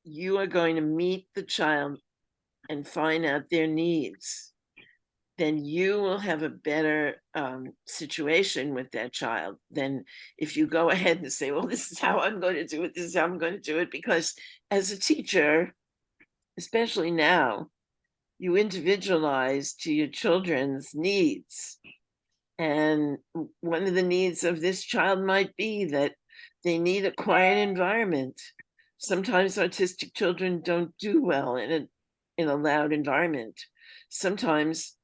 you are going to meet the child and find out their needs, then you will have a better situation with that child than if you go ahead and say, well, this is how I'm going to do it. This is how I'm going to do it. Because as a teacher, especially now, you individualize to your children's needs. And one of the needs of this child might be that they need a quiet environment. Sometimes autistic children don't do well in a loud environment. Sometimes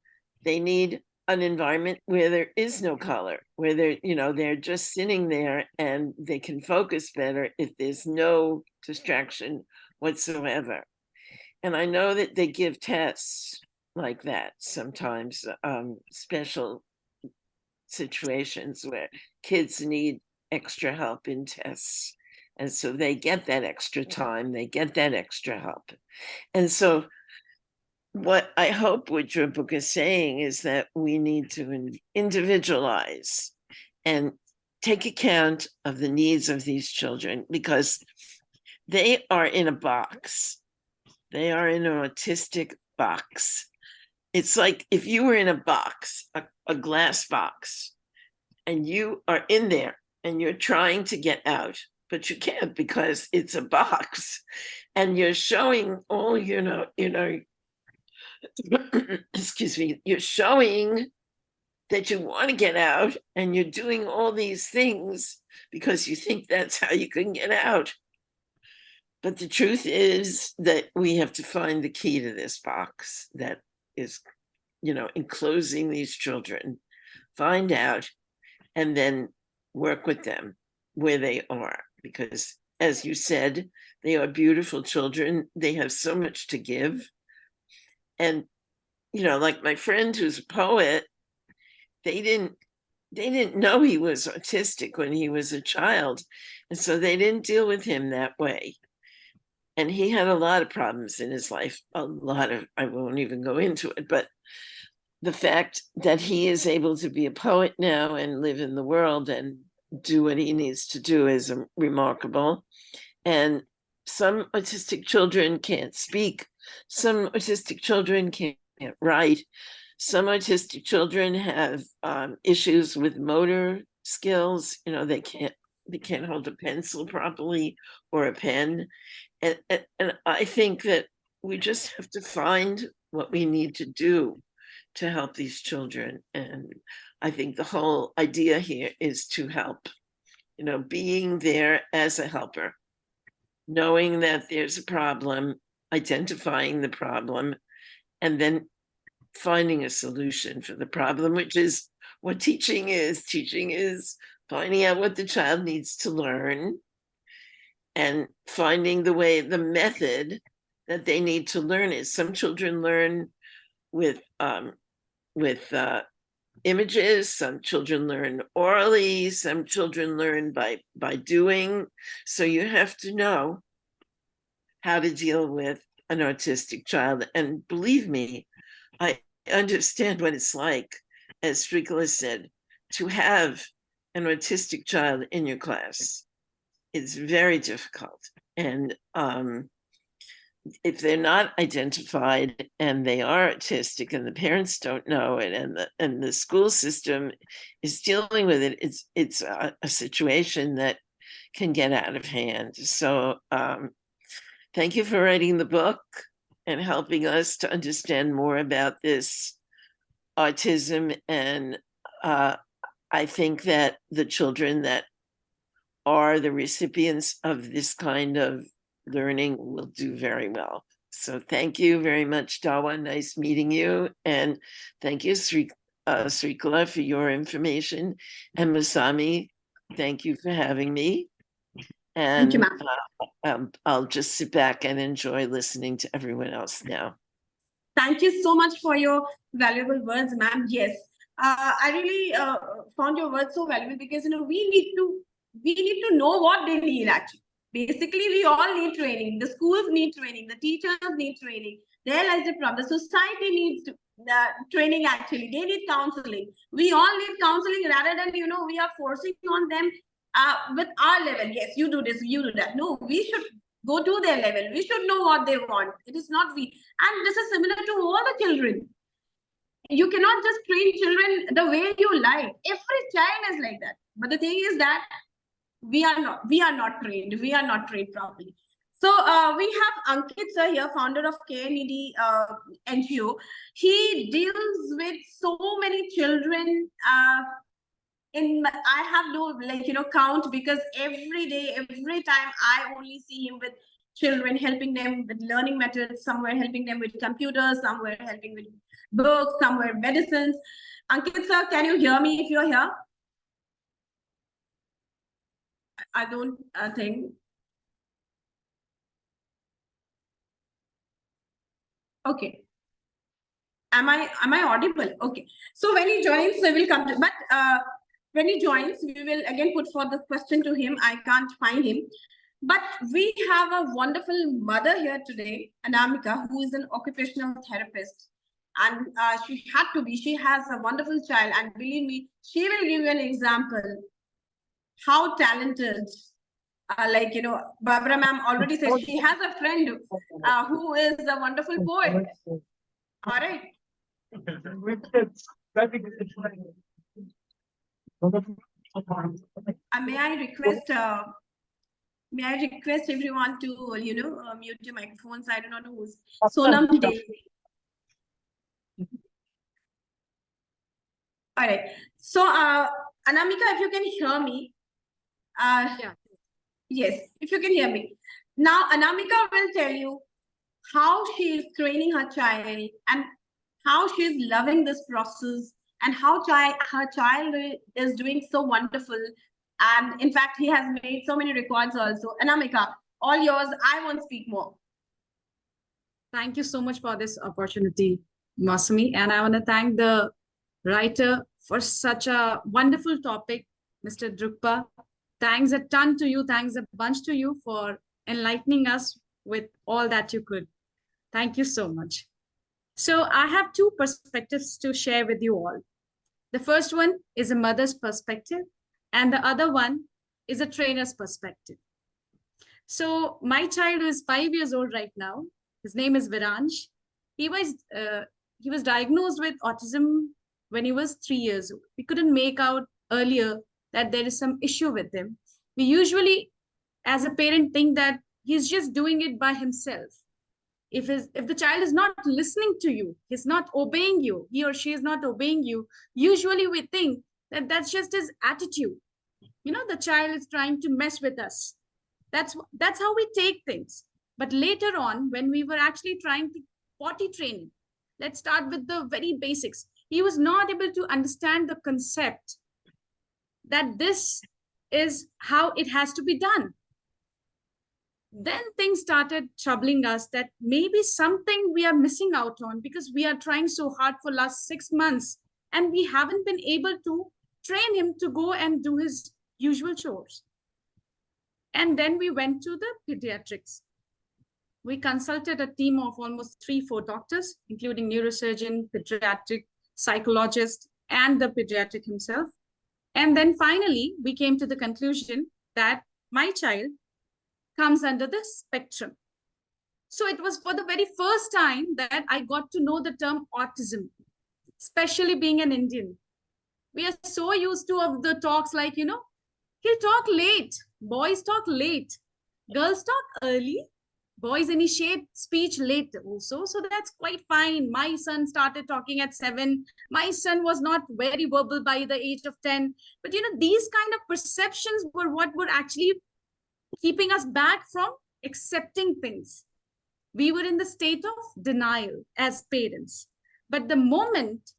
they need an environment where there is no color, where they're just sitting there and they can focus better if there's no distraction whatsoever. And I know that they give tests like that sometimes, special situations where kids need extra help in tests. And so they get that extra time, they get that extra help. And so what I hope what your book is saying is that we need to individualize and take account of the needs of these children, because they are in a box. They are in an autistic box. It's like if you were in a box, a glass box, and you are in there and you're trying to get out, but you can't because it's a box, and you're showing all, excuse me, you're showing that you want to get out, and you're doing all these things because you think that's how you can get out. But the truth is that we have to find the key to this box that is, enclosing these children, find out, and then work with them where they are. Because as you said, they are beautiful children. They have so much to give. And, like my friend who's a poet, they didn't know he was autistic when he was a child. And so they didn't deal with him that way. And he had a lot of problems in his life, I won't even go into it, but the fact that he is able to be a poet now and live in the world and do what he needs to do is remarkable. And some autistic children can't speak. Some autistic children can't write. Some autistic children have issues with motor skills. They can't hold a pencil properly or a pen. And I think that we just have to find what we need to do to help these children. And I think the whole idea here is to help, being there as a helper, knowing that there's a problem, identifying the problem, and then finding a solution for the problem, which is what teaching is. Teaching is finding out what the child needs to learn and finding the method that they need to learn it. Some children learn with images, some children learn orally, some children learn by doing. So you have to know how to deal with an autistic child. And believe me, I understand what it's like, as Drukpa said, to have an autistic child in your class. It's very difficult. And if they're not identified and they are autistic and the parents don't know it and the school system is dealing with it, it's a situation that can get out of hand. So thank you for writing the book and helping us to understand more about this autism. And I think that the children that are the recipients of this kind of learning will do very well. So thank you very much, Dawa. Nice meeting you. And thank you, Srikala, for your information. And Masami, thank you for having me. And Thank you, ma'am. I'll just sit back and enjoy listening to everyone else now. Thank you so much for your valuable words, ma'am. Yes, I really found your words so valuable because we need to know what they need actually. Basically, we all need training. The schools need training. The teachers need training. There lies the problem. The society needs training actually. They need counseling. We all need counseling rather than we are forcing on them with our level. Yes, you do this, you do that. No, we should go to their level. We should know what they want. It is not we. And this is similar to all the children. You cannot just train children the way you like. Every child is like that. But the thing is that we are not trained. We are not trained properly. So we have Ankit sir here, founder of KNED NGO. He deals with so many children. I have no count because every day, every time I only see him with children, helping them with learning methods, somewhere helping them with computers, somewhere helping with books, somewhere medicines. Ankit sir, can you hear me if you're here? I don't think. Okay. Am I audible? Okay. So when he joins, we will come to, but when he joins, we will again put forth the question to him. I can't find him. But we have a wonderful mother here today, Anamika, who is an occupational therapist. And she has a wonderful child. And believe me, she will give you an example how talented, Barbara ma'am already said she has a friend who is a wonderful poet. All right. May I request everyone to mute your microphones? I do not know who's Sonam Day. All right. So Anamika, if you can hear me. Yeah. Yes, if you can hear me. Now, Anamika will tell you how she is training her child and how she is loving this process and how her child is doing so wonderful. And in fact, he has made so many records also. Anamika, all yours. I won't speak more. Thank you so much for this opportunity, Masumi. And I want to thank the writer for such a wonderful topic, Mr. Drukpa. Thanks a ton to you. Thanks a bunch to you for enlightening us with all that you could. Thank you so much. So I have two perspectives to share with you all. The first one is a mother's perspective, and the other one is a trainer's perspective. So my child is 5 years old right now. His name is Viranj. He was diagnosed with autism when he was 3 years old. We couldn't make out earlier that there is some issue with him. We usually, as a parent, think that he's just doing it by himself. If the child is not listening to you, he's not obeying you, he or she is not obeying you, usually we think that that's just his attitude. You know, the child is trying to mess with us. That's how we take things. But later on, when we were actually trying to potty train him, let's start with the very basics. He was not able to understand the concept that this is how it has to be done. Then things started troubling us that maybe something we are missing out on because we are trying so hard for last 6 months and we haven't been able to train him to go and do his usual chores. And then we went to the pediatrics. We consulted a team of almost 3-4 doctors, including neurosurgeon, pediatric psychologist, and the pediatric himself. And then finally, we came to the conclusion that my child comes under the spectrum. So it was for the very first time that I got to know the term autism, especially being an Indian. We are so used to of the talks like, you know, he'll talk late, boys talk late, girls talk early, boys initiate speech late also. So that's quite fine. My son started talking at 7. My son was not very verbal by the age of 10. But you know, these kind of perceptions were what were actually keeping us back from accepting things. We were in the state of denial as parents. But the moment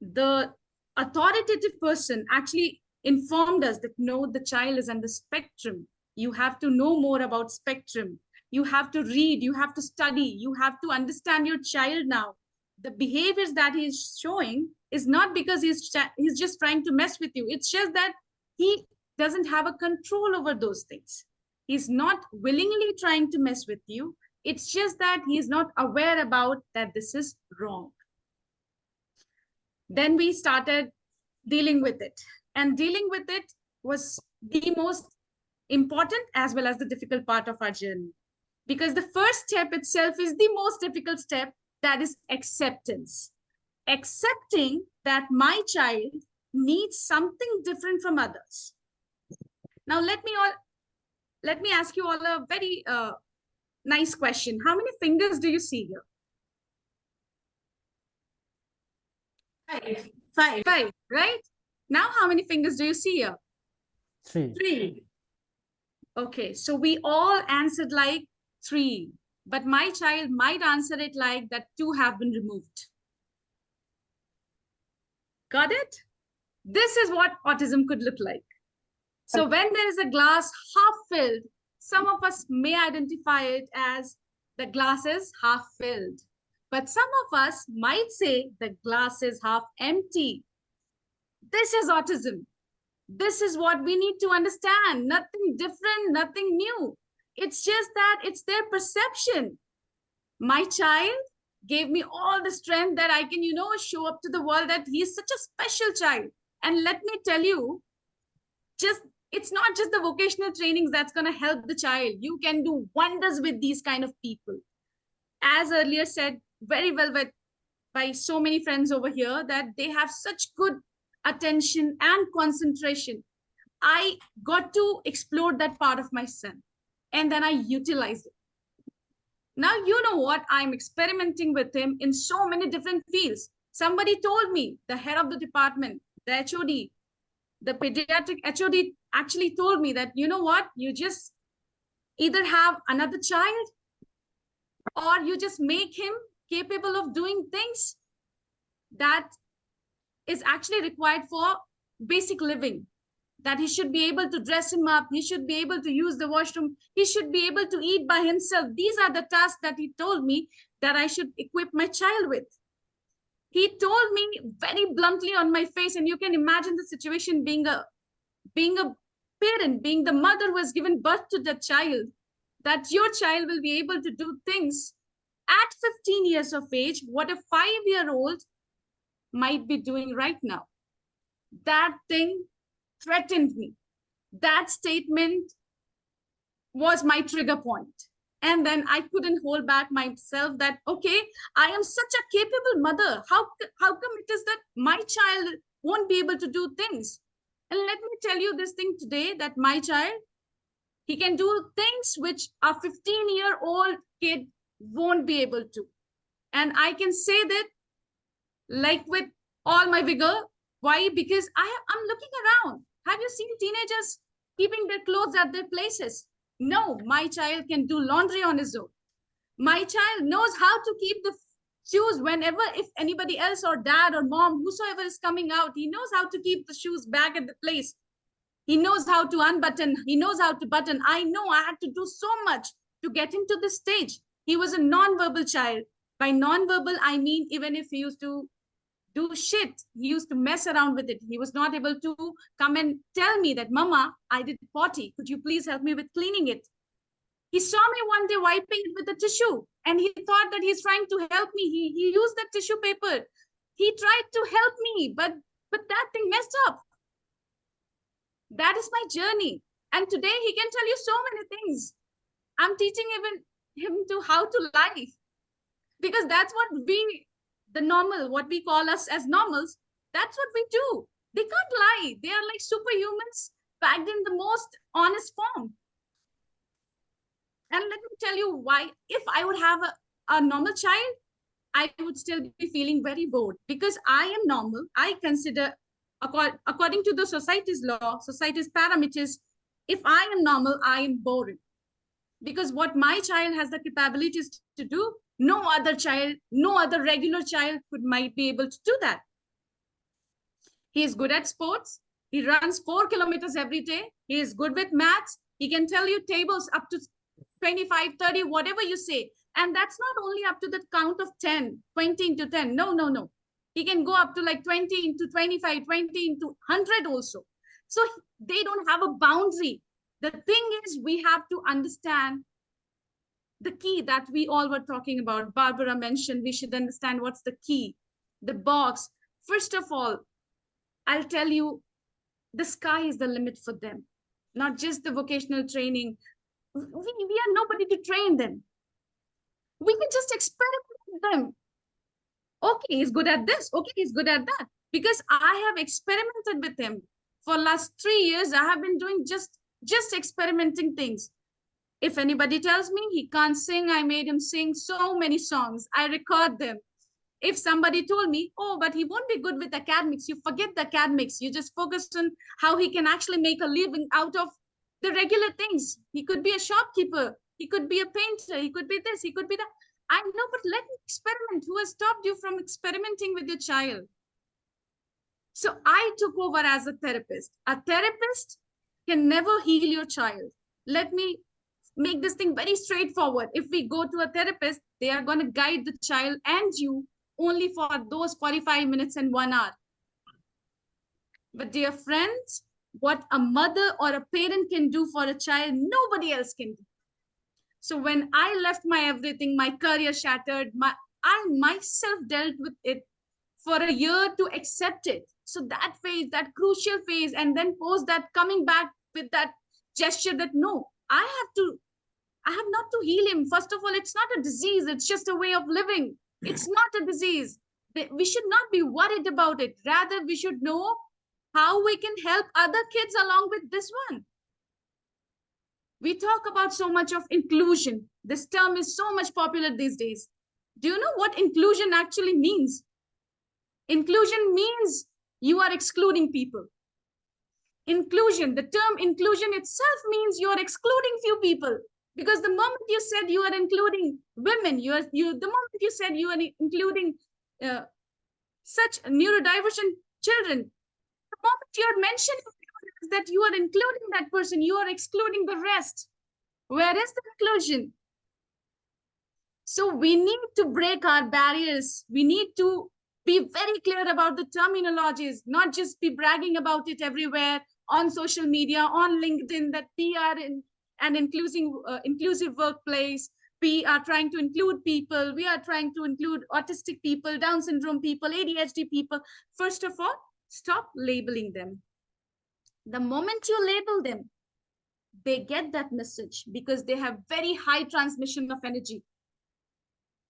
the authoritative person actually informed us that no, the child is under spectrum, you have to know more about spectrum, you have to read, you have to study, you have to understand your child now. The behaviors that he is showing is not because he's just trying to mess with you. It's just that he doesn't have a control over those things. He's not willingly trying to mess with you. It's just that he's not aware about that this is wrong. Then we started dealing with it. And dealing with it was the most important as well as the difficult part of our journey. Because the first step itself is the most difficult step, that is acceptance. Accepting that my child needs something different from others. Now, let me ask you all a very nice question. How many fingers do you see here? 5. 5, right? Now, how many fingers do you see here? 3. Okay, so we all answered like 3, but my child might answer it like that 2 have been removed. Got it? This is what autism could look like. So when there is a glass half filled, some of us may identify it as the glass is half filled. But some of us might say the glass is half empty. This is autism. This is what we need to understand. Nothing different, nothing new. It's just that it's their perception. My child gave me all the strength that I can, show up to the world that he is such a special child. And let me tell you, it's not just the vocational trainings that's going to help the child. You can do wonders with these kind of people. As earlier said very well by so many friends over here, that they have such good attention and concentration. I got to explore that part of my son, and then I utilized it. Now, you know what? I'm experimenting with him in so many different fields. Somebody told me, the head of the department, the HOD, the pediatric HOD actually told me that, you know what? You just either have another child, or you just make him capable of doing things that is actually required for basic living, that he should be able to dress him up, he should be able to use the washroom, he should be able to eat by himself. These are the tasks that he told me that I should equip my child with. He told me very bluntly on my face, and you can imagine the situation being a parent, being the mother who has given birth to the child, that your child will be able to do things at 15 years of age what a 5-year-old might be doing right now. That thing threatened me. That statement was my trigger point. And then I couldn't hold back myself that, okay, I am such a capable mother. How come it is that my child won't be able to do things? And let me tell you this thing today, that my child, he can do things which a 15-year-old kid won't be able to. And I can say that like with all my vigor. Why? Because I'm looking around. Have you seen teenagers keeping their clothes at their places? No, my child can do laundry on his own. My child knows how to keep the shoes whenever, if anybody else or dad or mom, whosoever is coming out, he knows how to keep the shoes back at the place. He knows how to unbutton. He knows how to button. I know I had to do so much to get him to this stage. He was a non-verbal child. By non-verbal, I mean, even if he used to do shit, he used to mess around with it. He was not able to come and tell me that, Mama, I did potty. Could you please help me with cleaning it? He saw me one day wiping it with a tissue, and he thought that he's trying to help me. He used that tissue paper. He tried to help me, but that thing messed up. That is my journey. And today he can tell you so many things. I'm teaching even him to how to live, because that's what the normal, what we call us as normals, that's what we do. They can't lie. They are like superhumans packed in the most honest form. And let me tell you why. If I would have a normal child, I would still be feeling very bored, because I am normal. I consider, according to the society's law, society's parameters, if I am normal, I am boring. Because what my child has the capabilities to do, no other child, no other regular child might be able to do that. He is good at sports. He runs 4 kilometers every day. He is good with maths. He can tell you tables up to 25, 30, whatever you say. And that's not only up to the count of 10, 20 into 10. No. He can go up to like 20 into 25, 20 into 100 also. So they don't have a boundary. The thing is, we have to understand the key that we all were talking about. Barbara mentioned we should understand what's the key, the box. First of all, I'll tell you, the sky is the limit for them, not just the vocational training. We are nobody to train them. We can just experiment with them. Okay, he's good at this. Okay, he's good at that. Because I have experimented with him. For last 3 years, I have been doing just experimenting things. If anybody tells me he can't sing, I made him sing so many songs. I record them. If somebody told me, oh, but he won't be good with academics, you forget the academics. You just focus on how he can actually make a living out of the regular things. He could be a shopkeeper. He could be a painter. He could be this. He could be that. I know, but let me experiment. Who has stopped you from experimenting with your child? So I took over as a therapist. A therapist can never heal your child. Let me make this thing very straightforward. If we go to a therapist, they are going to guide the child and you only for those 45 minutes and 1 hour. But dear friends, what a mother or a parent can do for a child, nobody else can do. So when I left my everything, my career shattered, I myself dealt with it for a year to accept it. So that phase, that crucial phase, and then post that, coming back with that gesture that no, I have not to heal him. First of all, it's not a disease. It's just a way of living. It's not a disease. We should not be worried about it. Rather, we should know how we can help other kids along with this one. We talk about so much of inclusion. This term is so much popular these days. Do you know what inclusion actually means? Inclusion means you are excluding people. Inclusion, the term inclusion itself means you're excluding few people. Because the moment you said you are including women, the moment you said you are including such neurodivergent children, the moment you are mentioning that you are including that person, you are excluding the rest. Where is the inclusion? So we need to break our barriers. We need to be very clear about the terminologies, not just be bragging about it everywhere on social media, on LinkedIn, that we are in an inclusive workplace. We are trying to include people. We are trying to include autistic people, Down syndrome people, ADHD people. First of all, stop labeling them. The moment you label them, they get that message because they have very high transmission of energy.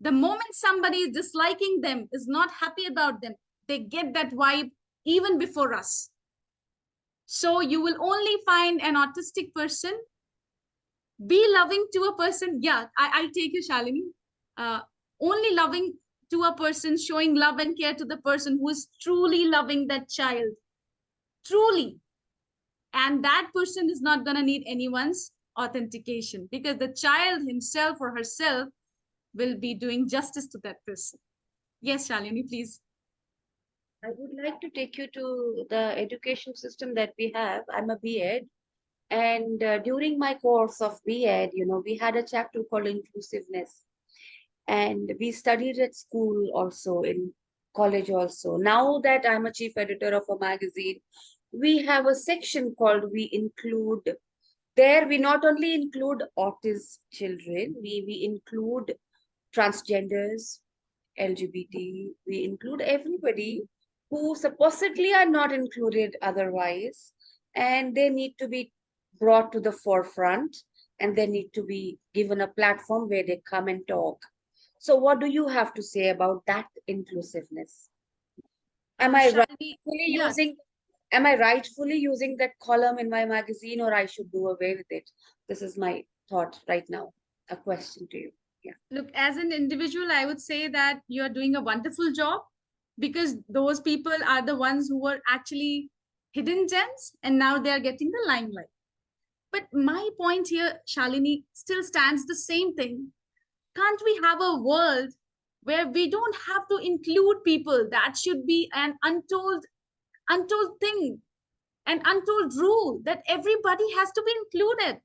The moment somebody is disliking them, is not happy about them, they get that vibe even before us. So you will only find an autistic person be loving to a person. Yeah, I take you, Shalini. Only loving to a person, showing love and care to the person who is truly loving that child. Truly. And that person is not going to need anyone's authentication because the child himself or herself will be doing justice to that person. Yes, Shalini, please. I would like to take you to the education system that we have. I'm a B.Ed. And during my course of B.Ed, we had a chapter called inclusiveness. And we studied at school also, in college also. Now that I'm a chief editor of a magazine, we have a section called We Include. There, we not only include autistic children, we include transgenders, LGBT, we include everybody who supposedly are not included otherwise, and they need to be brought to the forefront, and they need to be given a platform where they come and talk. So what do you have to say about that inclusiveness? Am I rightfully using that column in my magazine, or I should do away with it? This is my thought right now. A question to you. Yeah. Look, as an individual, I would say that you're doing a wonderful job because those people are the ones who were actually hidden gems and now they are getting the limelight. But my point here, Shalini, still stands the same thing. Can't we have a world where we don't have to include people? That should be an untold thing, an untold rule that everybody has to be included.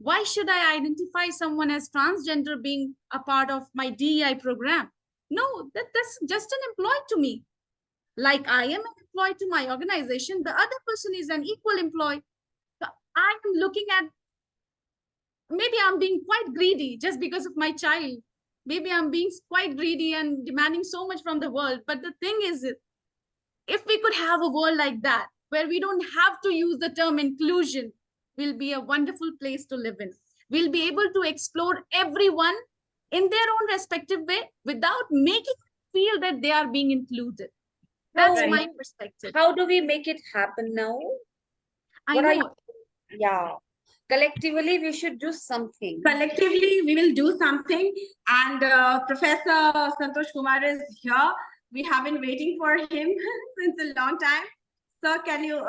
Why should I identify someone as transgender being a part of my DEI program? No, that's just an employee to me. Like I am an employee to my organization, the other person is an equal employee. So I'm looking at, maybe I'm being quite greedy just because of my child. Maybe I'm being quite greedy and demanding so much from the world. But the thing is, if we could have a world like that, where we don't have to use the term inclusion, will be a wonderful place to live in. We'll be able to explore everyone in their own respective way without making feel that they are being included. That's my perspective. How do we make it happen now? I know. Yeah. Collectively, we should do something. Collectively, we will do something. And Professor Santosh Kumar is here. We have been waiting for him since a long time. Sir, can you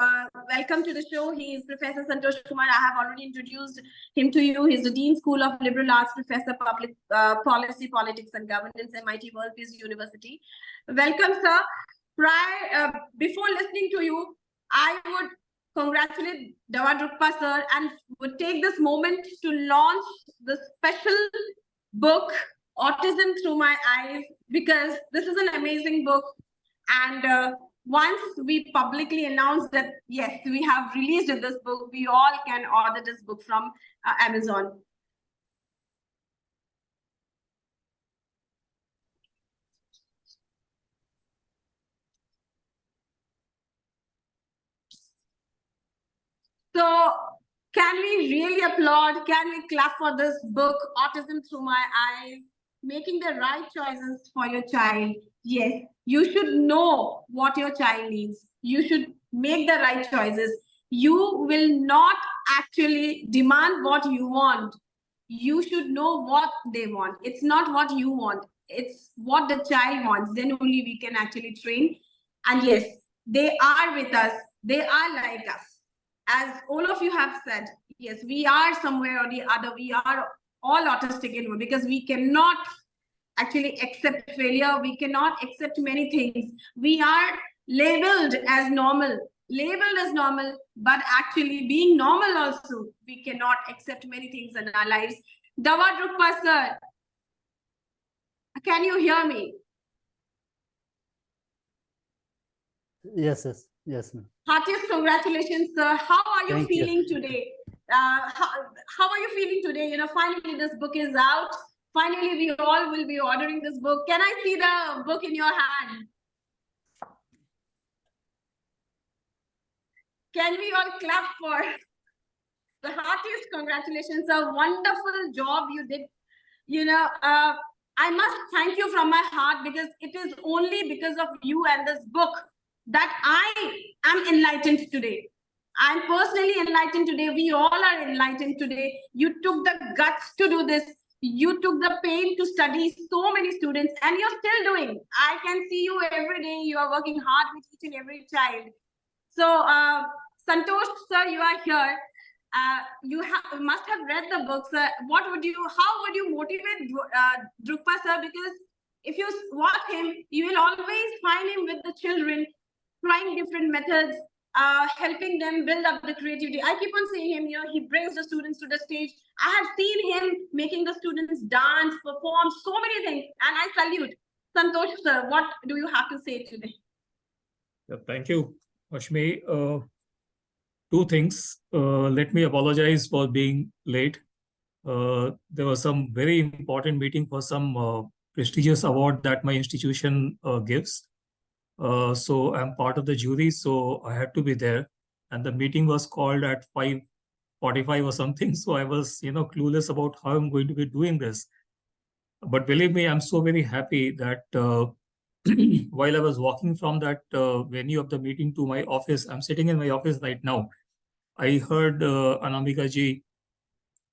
welcome to the show? He is Professor Santosh Kumar. I have already introduced him to you. He's the Dean School of Liberal Arts, Professor Public Policy, Politics and Governance, MIT World Peace University. Welcome, sir. Before listening to you, I would congratulate Dawa Drukpa, sir, and would take this moment to launch the special book, Autism Through My Eyes, because this is an amazing book. And once we publicly announce that, yes, we have released this book, we all can order this book from Amazon. So can we really applaud? Can we clap for this book, Autism Through My Eyes? Making the right choices for your child. Yes, you should know what your child needs. You should make the right choices. You will not actually demand what you want. You should know what they want. It's not what you want. It's what the child wants. Then only we can actually train. And yes, they are with us. They are like us. as all of you have said, yes, we are somewhere or the other, we are all autistic in because we cannot actually accept failure. We cannot accept many things. We are labeled as normal, but actually being normal also, we cannot accept many things in our lives. Dawa Drukpa sir, can you hear me? Yes, ma'am. Heartiest congratulations, sir. How are you Thank you. feeling today? How are you feeling today? Finally this book is out. Finally, we all will be ordering this book. Can I see the book in your hand? Can we all clap for the heartiest congratulations? A wonderful job you did. I must thank you from my heart, because it is only because of you and this book that I am enlightened today. I'm personally enlightened today. We all are enlightened today. You took the guts to do this. You took the pain to study so many students, and you're still doing. I can see you every day. You are working hard with each and every child. So, Santosh sir, you are here. You must have read the books. How would you motivate Drukpa sir? Because if you watch him, you will always find him with the children, trying different methods, helping them build up the creativity. I keep on seeing him, he brings the students to the stage. I have seen him making the students dance, perform, so many things, and I salute. Santosh sir, what do you have to say today? Thank you, Ashmi. Two things. Let me apologize for being late. There was some very important meeting for some prestigious award that my institution gives. So I'm part of the jury, so I had to be there. And the meeting was called at 5:45 or something. So I was, clueless about how I'm going to be doing this. But believe me, I'm so very happy that while I was walking from that venue of the meeting to my office, I'm sitting in my office right now. I heard Anamika ji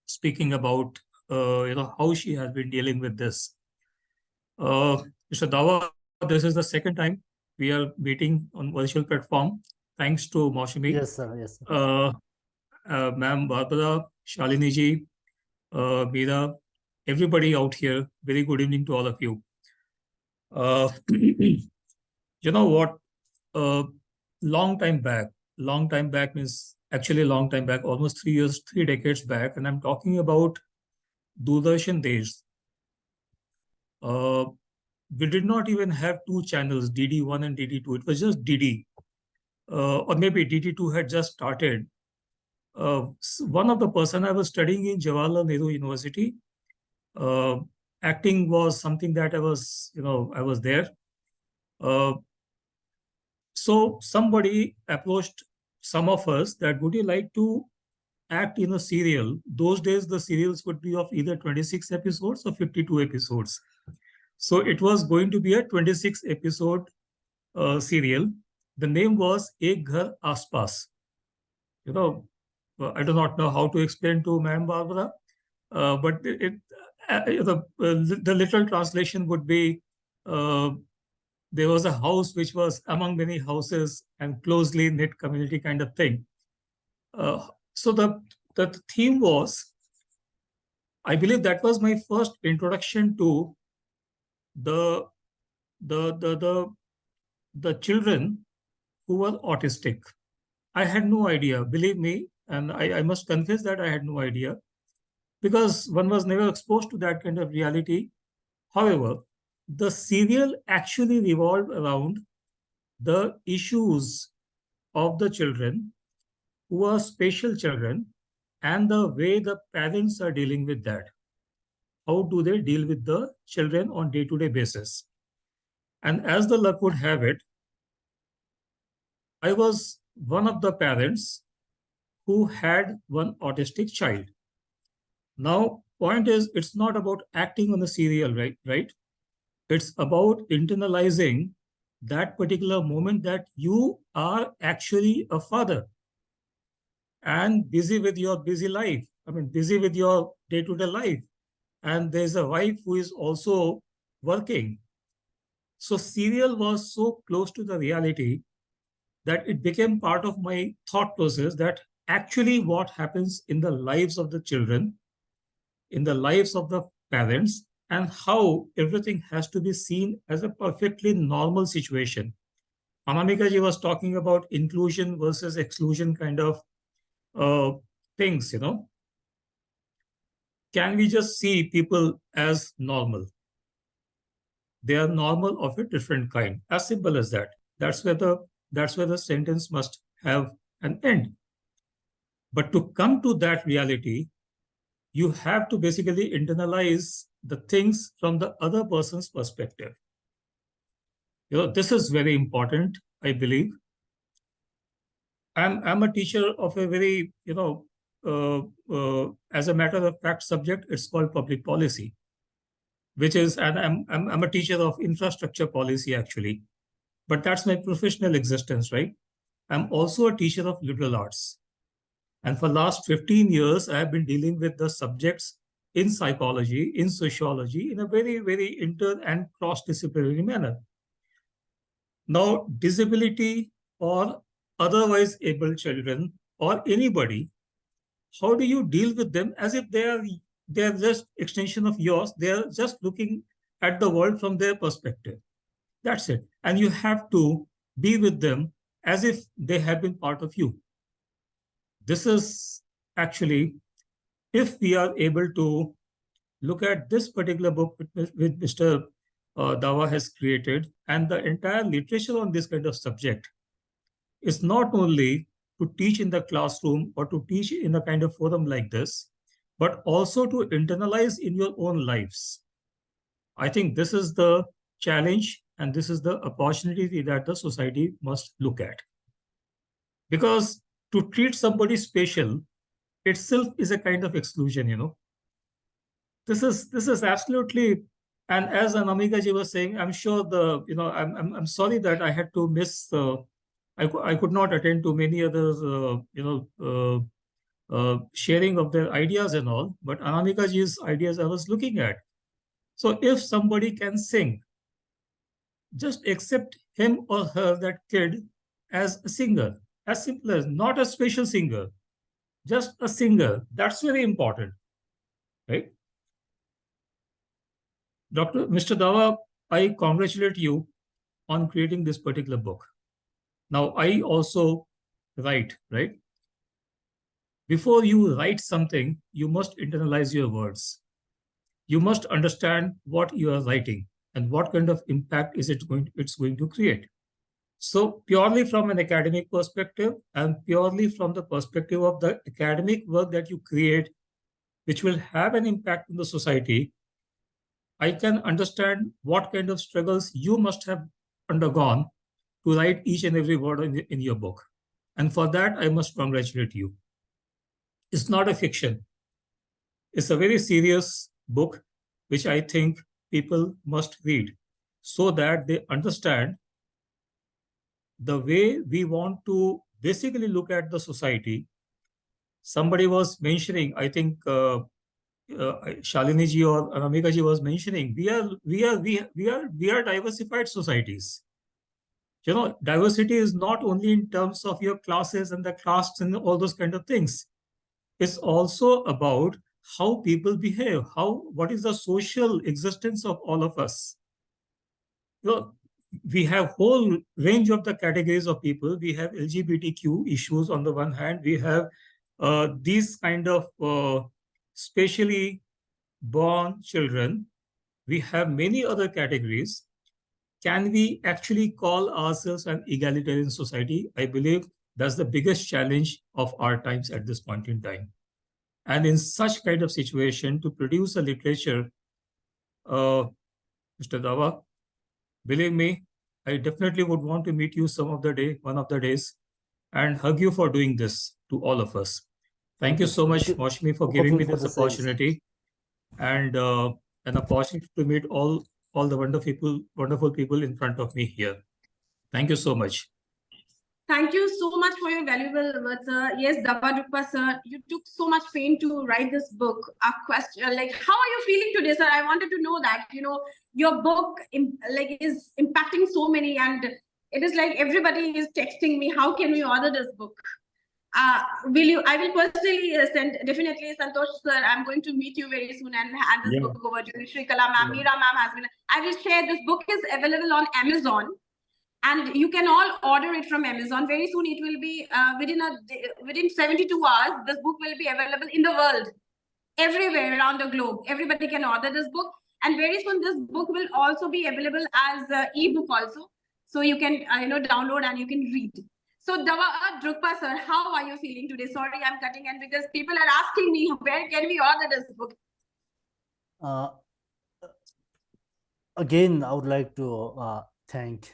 speaking about how she has been dealing with this. Mr. Dawa, this is the second time we are meeting on virtual platform. Thanks to Maushami. Yes, sir. Yes, sir. Ma'am Barbara, Shalini ji, Meera, everybody out here. Very good evening to all of you. You know what? Long time back means actually a long time back, almost 3 years, 3 decades back, and I'm talking about Doordarshan days. We did not even have 2 channels, DD1 and DD2. It was just DD, or maybe DD2 had just started. One of the person I was studying in Jawaharlal Nehru University, acting was something that I was there. So somebody approached some of us that would you like to act in a serial? Those days, the serials would be of either 26 episodes or 52 episodes. So it was going to be a 26 episode serial. The name was Ek Ghar Aspas. I do not know how to explain to Ma'am Barbara, but the literal translation would be there was a house which was among many houses and closely knit community kind of thing. So the theme was, I believe that was my first introduction to the children who were autistic. I had no idea, believe me, and I must confess that I had no idea, because one was never exposed to that kind of reality. However, the serial actually revolved around the issues of the children who are special children and the way the parents are dealing with that. How do they deal with the children on day-to-day basis? And as the luck would have it, I was one of the parents who had one autistic child. Now, point is, it's not about acting on the serial, right? It's about internalizing that particular moment that you are actually a father and busy with your busy life. I mean, busy with your day-to-day life. And there's a wife who is also working. So serial was so close to the reality that it became part of my thought process that actually what happens in the lives of the children, in the lives of the parents, and how everything has to be seen as a perfectly normal situation. Anamika ji was talking about inclusion versus exclusion kind of things, you know. Can we just see people as normal? They are normal of a different kind. As simple as that. That's where the sentence must have an end. But to come to that reality, you have to basically internalize the things from the other person's perspective. You know, this is very important, I believe. I'm a teacher of a very, you know, as a matter of fact subject, it's called public policy, which is, and I'm a teacher of infrastructure policy actually, but that's my professional existence, right? I'm also a teacher of liberal arts. And for last 15 years, I have been dealing with the subjects in psychology, in sociology, in a very, very inter and cross-disciplinary manner. Now, disability or otherwise able children or anybody, how do you deal with them as if they're just extension of yours? They're just looking at the world from their perspective. That's it. And you have to be with them as if they have been part of you. This is actually, if we are able to look at this particular book with Mr. Dawa has created, and the entire literature on this kind of subject is not only to teach in the classroom or to teach in a kind of forum like this, but also to internalize in your own lives. I think this is the challenge and this is the opportunity that the society must look at. Because to treat somebody special itself is a kind of exclusion, you know. This is absolutely, and as Anamika ji was saying, I'm sure I'm sorry that I had to miss. I could not attend to many others, sharing of their ideas and all. But Anamika ji's ideas I was looking at. So if somebody can sing, just accept him or her, that kid, as a singer. As simple as, not a special singer, just a singer. That's very important, right? Mr. Dawa, I congratulate you on creating this particular book. Now, I also write, right? Before you write something, you must internalize your words. You must understand what you are writing and what kind of impact it's going to create. So purely from an academic perspective and purely from the perspective of the academic work that you create, which will have an impact on the society, I can understand what kind of struggles you must have undergone to write each and every word in your book. And for that, I must congratulate you. It's not a fiction. It's a very serious book, which I think people must read so that they understand the way we want to basically look at the society. Somebody was mentioning, I think Shalini ji or Anamika ji was mentioning, we are diversified societies. You know, diversity is not only in terms of your classes and the castes and all those kind of things. It's also about how people behave, what is the social existence of all of us. You know, we have whole range of the categories of people. We have LGBTQ issues on the one hand. We have these kind of specially born children. We have many other categories. Can we actually call ourselves an egalitarian society? I believe that's the biggest challenge of our times at this point in time. And in such kind of situation, to produce a literature, Mr. Dawa, believe me, I definitely would want to meet you one of the days, and hug you for doing this to all of us. Thank you so much, Maushmi, for giving me this opportunity, and an opportunity to meet all the wonderful people in front of me here. Thank you so much. Thank you so much for your valuable words, sir. Yes, Dawa Drukpa, sir, you took so much pain to write this book. A question, like, how are you feeling today, sir? I wanted to know that, you know, your book is impacting so many, and it is like everybody is texting me, how can we order this book? I will personally send, definitely, Santosh sir, I'm going to meet you very soon and hand this Yeah. book over to you. Shri Kala ma'am, Meera ma'am has been, I will share, this book is available on Amazon and you can all order it from Amazon. Very soon it will be, within 72 hours, this book will be available in the world, everywhere around the globe. Everybody can order this book. And very soon this book will also be available as ebook also. So you can, download and you can read. So Dawa, Drukpa sir, how are you feeling today? Sorry, I'm cutting in because people are asking me, where can we order this book? Again, I would like to thank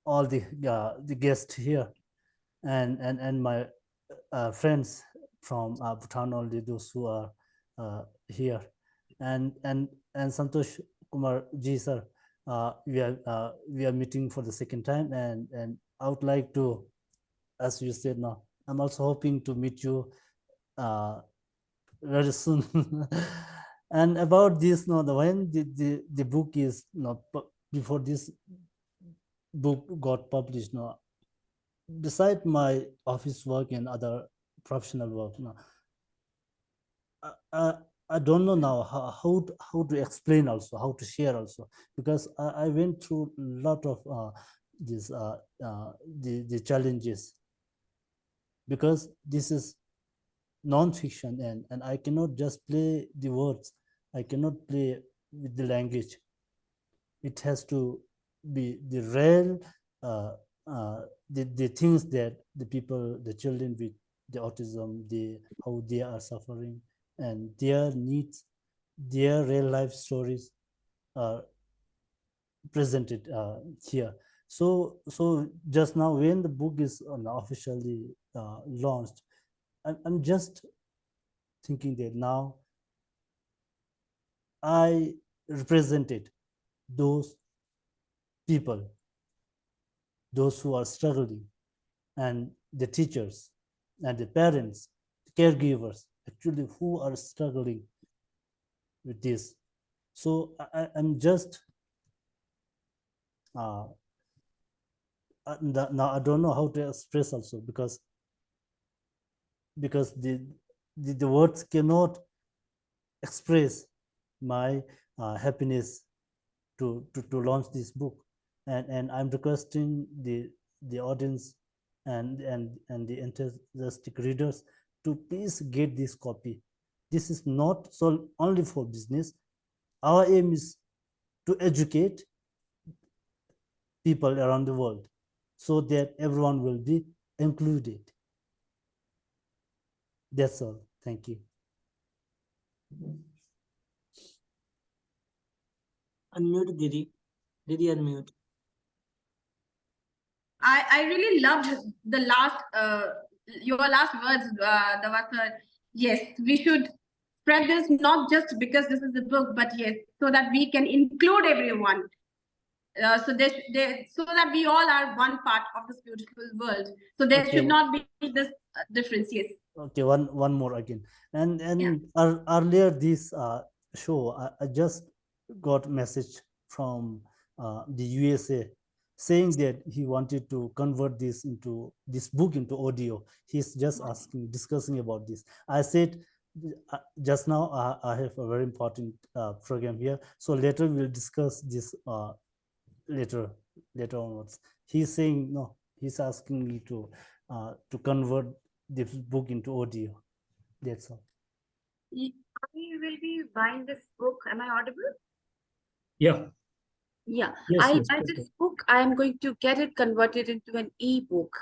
all the guests here and my friends from Bhutan, only those who are here, and Santosh Kumar ji sir, we are meeting for the second time, and I would like to, as you said now, I'm also hoping to meet you very soon. And about this, no, when the book is before this book got published, no, beside my office work and other professional work, no, I don't know now how to explain also, how to share also, because I went through a lot of the challenges, because this is non-fiction, and I cannot just play the words, I cannot play with the language. It has to be the real the things that the people, the children with the autism, how they are suffering, and their needs, their real life stories are presented here. So just now, when the book is officially launched, I'm just thinking that now I represented those people, those who are struggling, and the teachers and the parents, the caregivers, actually, who are struggling with this. So I'm just now I don't know how to express also, because the words cannot express my happiness to launch this book, and I'm requesting the audience and the enthusiastic readers to please get this copy. This is not so only for business. Our aim is to educate people around the world so that everyone will be included. That's all. Thank you. Unmute, Didi. Didi, unmute. I really loved the last your last words, Dawa sir. Yes, we should spread this not just because this is a book, but yes, so that we can include everyone. So that we all are one part of this beautiful world. So there Okay. should not be this difference. Yes. Okay, one more again. And earlier this show, I just got a message from the USA saying that he wanted to convert this book into audio. He's just discussing about this. I said just now I have a very important program here, so later we'll discuss this later onwards. He's saying no. He's asking me to convert this book into audio. That's all. I will be buying this book. Am I audible? Yeah. Yeah, Yes, I'll yes, buy please this book. I am going to get it converted into an e-book,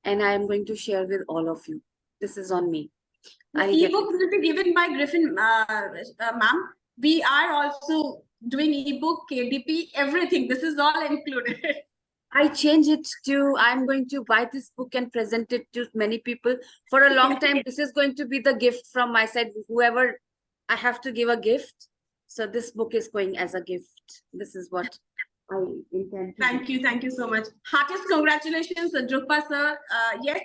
and I am going to share with all of you. This is on me. Ebook will be given by Griffin, ma'am. We are also doing ebook, KDP, everything. This is all included. I change it to, I'm going to buy this book and present it to many people for a long time. This is going to be the gift from my side. Whoever I have to give a gift. So this book is going as a gift. This is what I intend to do. Thank you so much. Heartiest congratulations, Drukpa sir. Yes,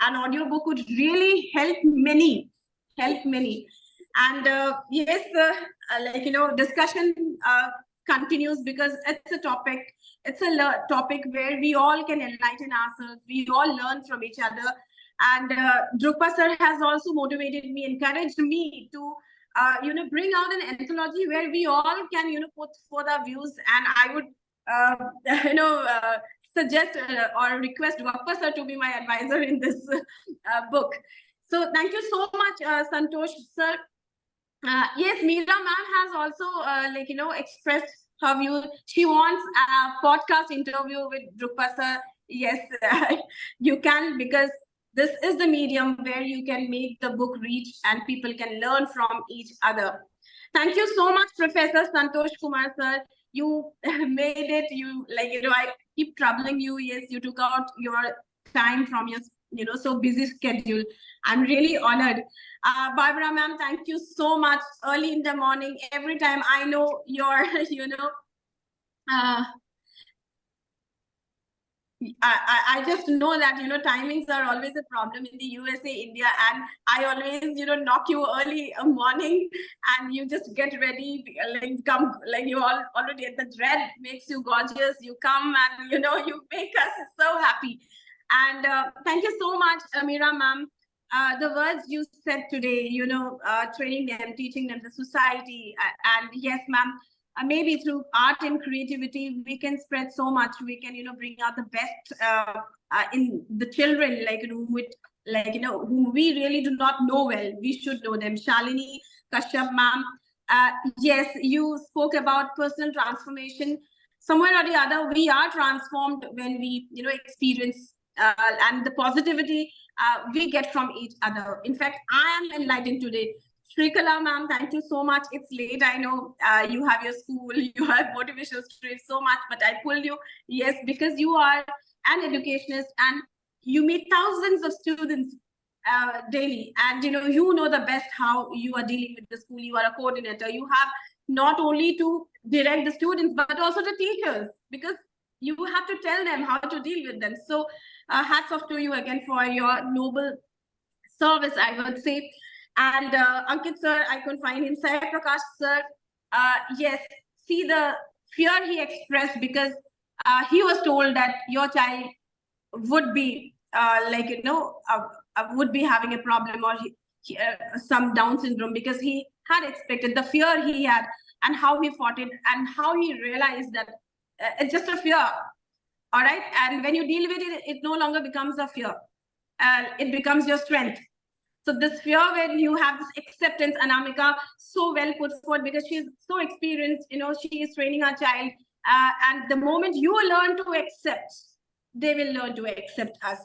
an audiobook would really help many. And yes, discussion continues because it's a topic. It's a topic where we all can enlighten ourselves. We all learn from each other. And Drukpa sir has also motivated me, encouraged me to, bring out an anthology where we all can, put forth our views. And I would, suggest or request Drukpa sir to be my advisor in this book. So thank you so much, Santosh sir. Yes, Meera ma'am has also expressed her view. She wants a podcast interview with Drukpa sir. Yes, you can, because this is the medium where you can make the book reach and people can learn from each other. Thank you so much, Professor Santosh Kumar sir. You made it. I keep troubling you. Yes, you took out your time from your so busy schedule. I'm really honored. Barbara ma'am, thank you so much. Early in the morning, every time I know you're, I just know that, timings are always a problem in the USA, India, and I always, knock you early morning and you just get ready, come, you all already at the dread makes you gorgeous. You come and, you make us so happy. And thank you so much, Amira ma'am. The words you said today, training them, teaching them the society. And yes, ma'am, maybe through art and creativity, we can spread so much. We can, bring out the best in the children, whom we really do not know well. We should know them. Shalini Kashyap ma'am. Yes, you spoke about personal transformation. Somewhere or the other, we are transformed when we, experience and the positivity we get from each other. In fact, I am enlightened today. Shrikala ma'am, thank you so much. It's late. I know you have your school, you have motivational street so much, but I pulled you. Yes, because you are an educationist and you meet thousands of students daily. And, you know the best how you are dealing with the school. You are a coordinator. You have not only to direct the students, but also the teachers, because you have to tell them how to deal with them. So hats off to you again for your noble service, I would say. And Ankit sir, I couldn't find him. Sai Prakash sir, yes, see the fear he expressed, because he was told that your child would be would be having a problem, or some Down syndrome, because he had expected the fear he had and how he fought it and how he realized that it's just a fear. All right. And when you deal with it, it no longer becomes a fear. It becomes your strength. So this fear, when you have this acceptance, Anamika so well put forward, because she's so experienced, she is training her child. And the moment you learn to accept, they will learn to accept us.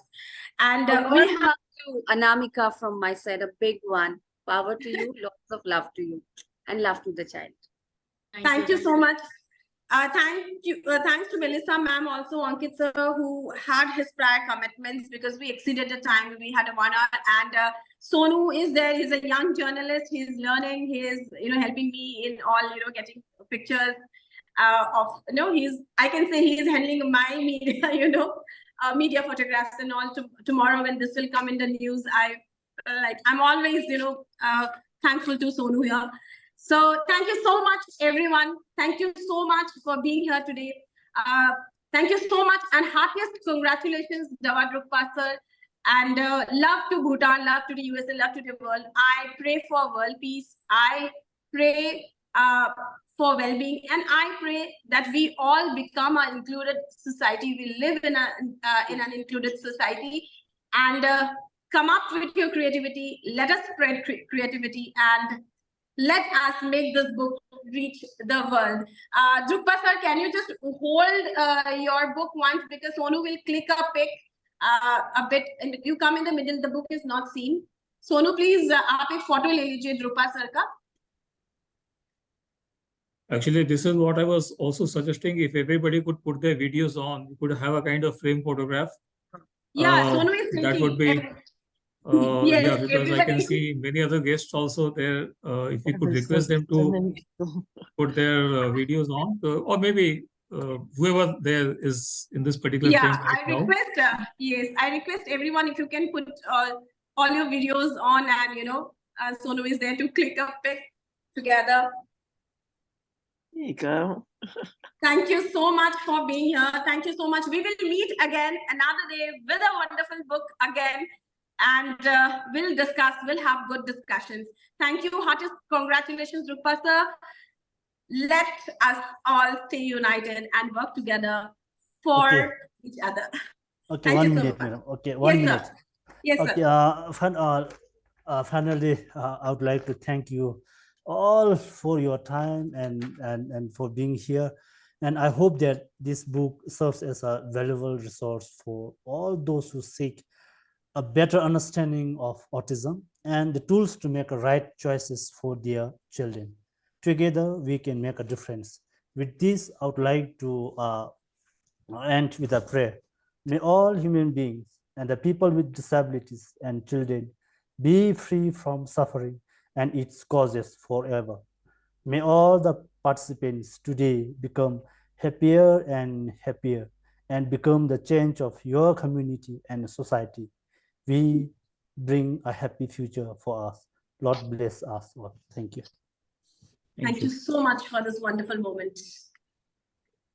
And we have to Anamika from my side, a big one. Power to you, lots of love to you, and love to the child. Thank you so much. Thanks to Melissa ma'am, also Ankit sir, who had his prior commitments, because we exceeded the time. We had a 1 hour, and Sonu is there. He's a young journalist. He's learning. He is, helping me in all, getting pictures of, I can say he is handling my media, media photographs and all. Tomorrow when this will come in the news, I'm always, thankful to Sonu here. So thank you so much, everyone. Thank you so much for being here today. Thank you so much, and heartiest congratulations, Dawa Drukpa sir. And love to Bhutan, love to the USA, love to the world. I pray for world peace. I pray for well-being, and I pray that we all become an included society. We live in an included society, and come up with your creativity. Let us spread creativity, and let us make this book reach the world. Drukpa sir, can you just hold your book once, because Sonu will click a pic a bit, and you come in the middle, the book is not seen. Sonu, please, आप एक photo ले लीजिए Drukpa sir का. Actually, this is what I was also suggesting. If everybody could put their videos on, we could have a kind of frame photograph. Yeah, Sonu is thinking. That would be. Yes, yeah, because I can everybody. see many other guests also there. If we could request them to put their videos on, or maybe whoever there is in this particular frame right I request, yes, I request everyone, if you can put all your videos on, and Sonu is there to click a pic together. There you go. Thank you so much for being here. Thank you so much. We will meet again another day with a wonderful book again, and we'll discuss, we'll have good discussions. Thank you. Heartiest congratulations, Drukpa sir. Let us all stay united and work together for Okay. each other. Okay, Thank one you so minute, much. madam. Okay, one Yes, minute. sir. Yes, Okay, sir. finally, I would like to thank you all for your time and for being here. And I hope that this book serves as a valuable resource for all those who seek a better understanding of autism and the tools to make right choices for their children. Together, we can make a difference. With this, I would like to end with a prayer. May all human beings and the people with disabilities and children be free from suffering and its causes forever. May all the participants today become happier and become the change of your community and society. We bring a happy future for us. Lord bless us all. Thank you. Thank you so much for this wonderful moment.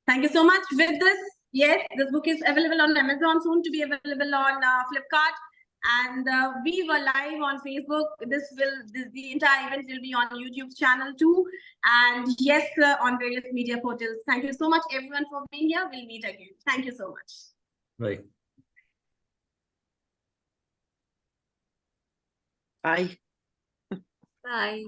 Thank you so much. With this, yes, this book is available on Amazon, soon to be available on Flipkart. And we were live on Facebook. The entire event will be on YouTube's channel too. And yes, on various media portals. Thank you so much, everyone, for being here. We'll meet again. Thank you so much. Right. Bye. Bye.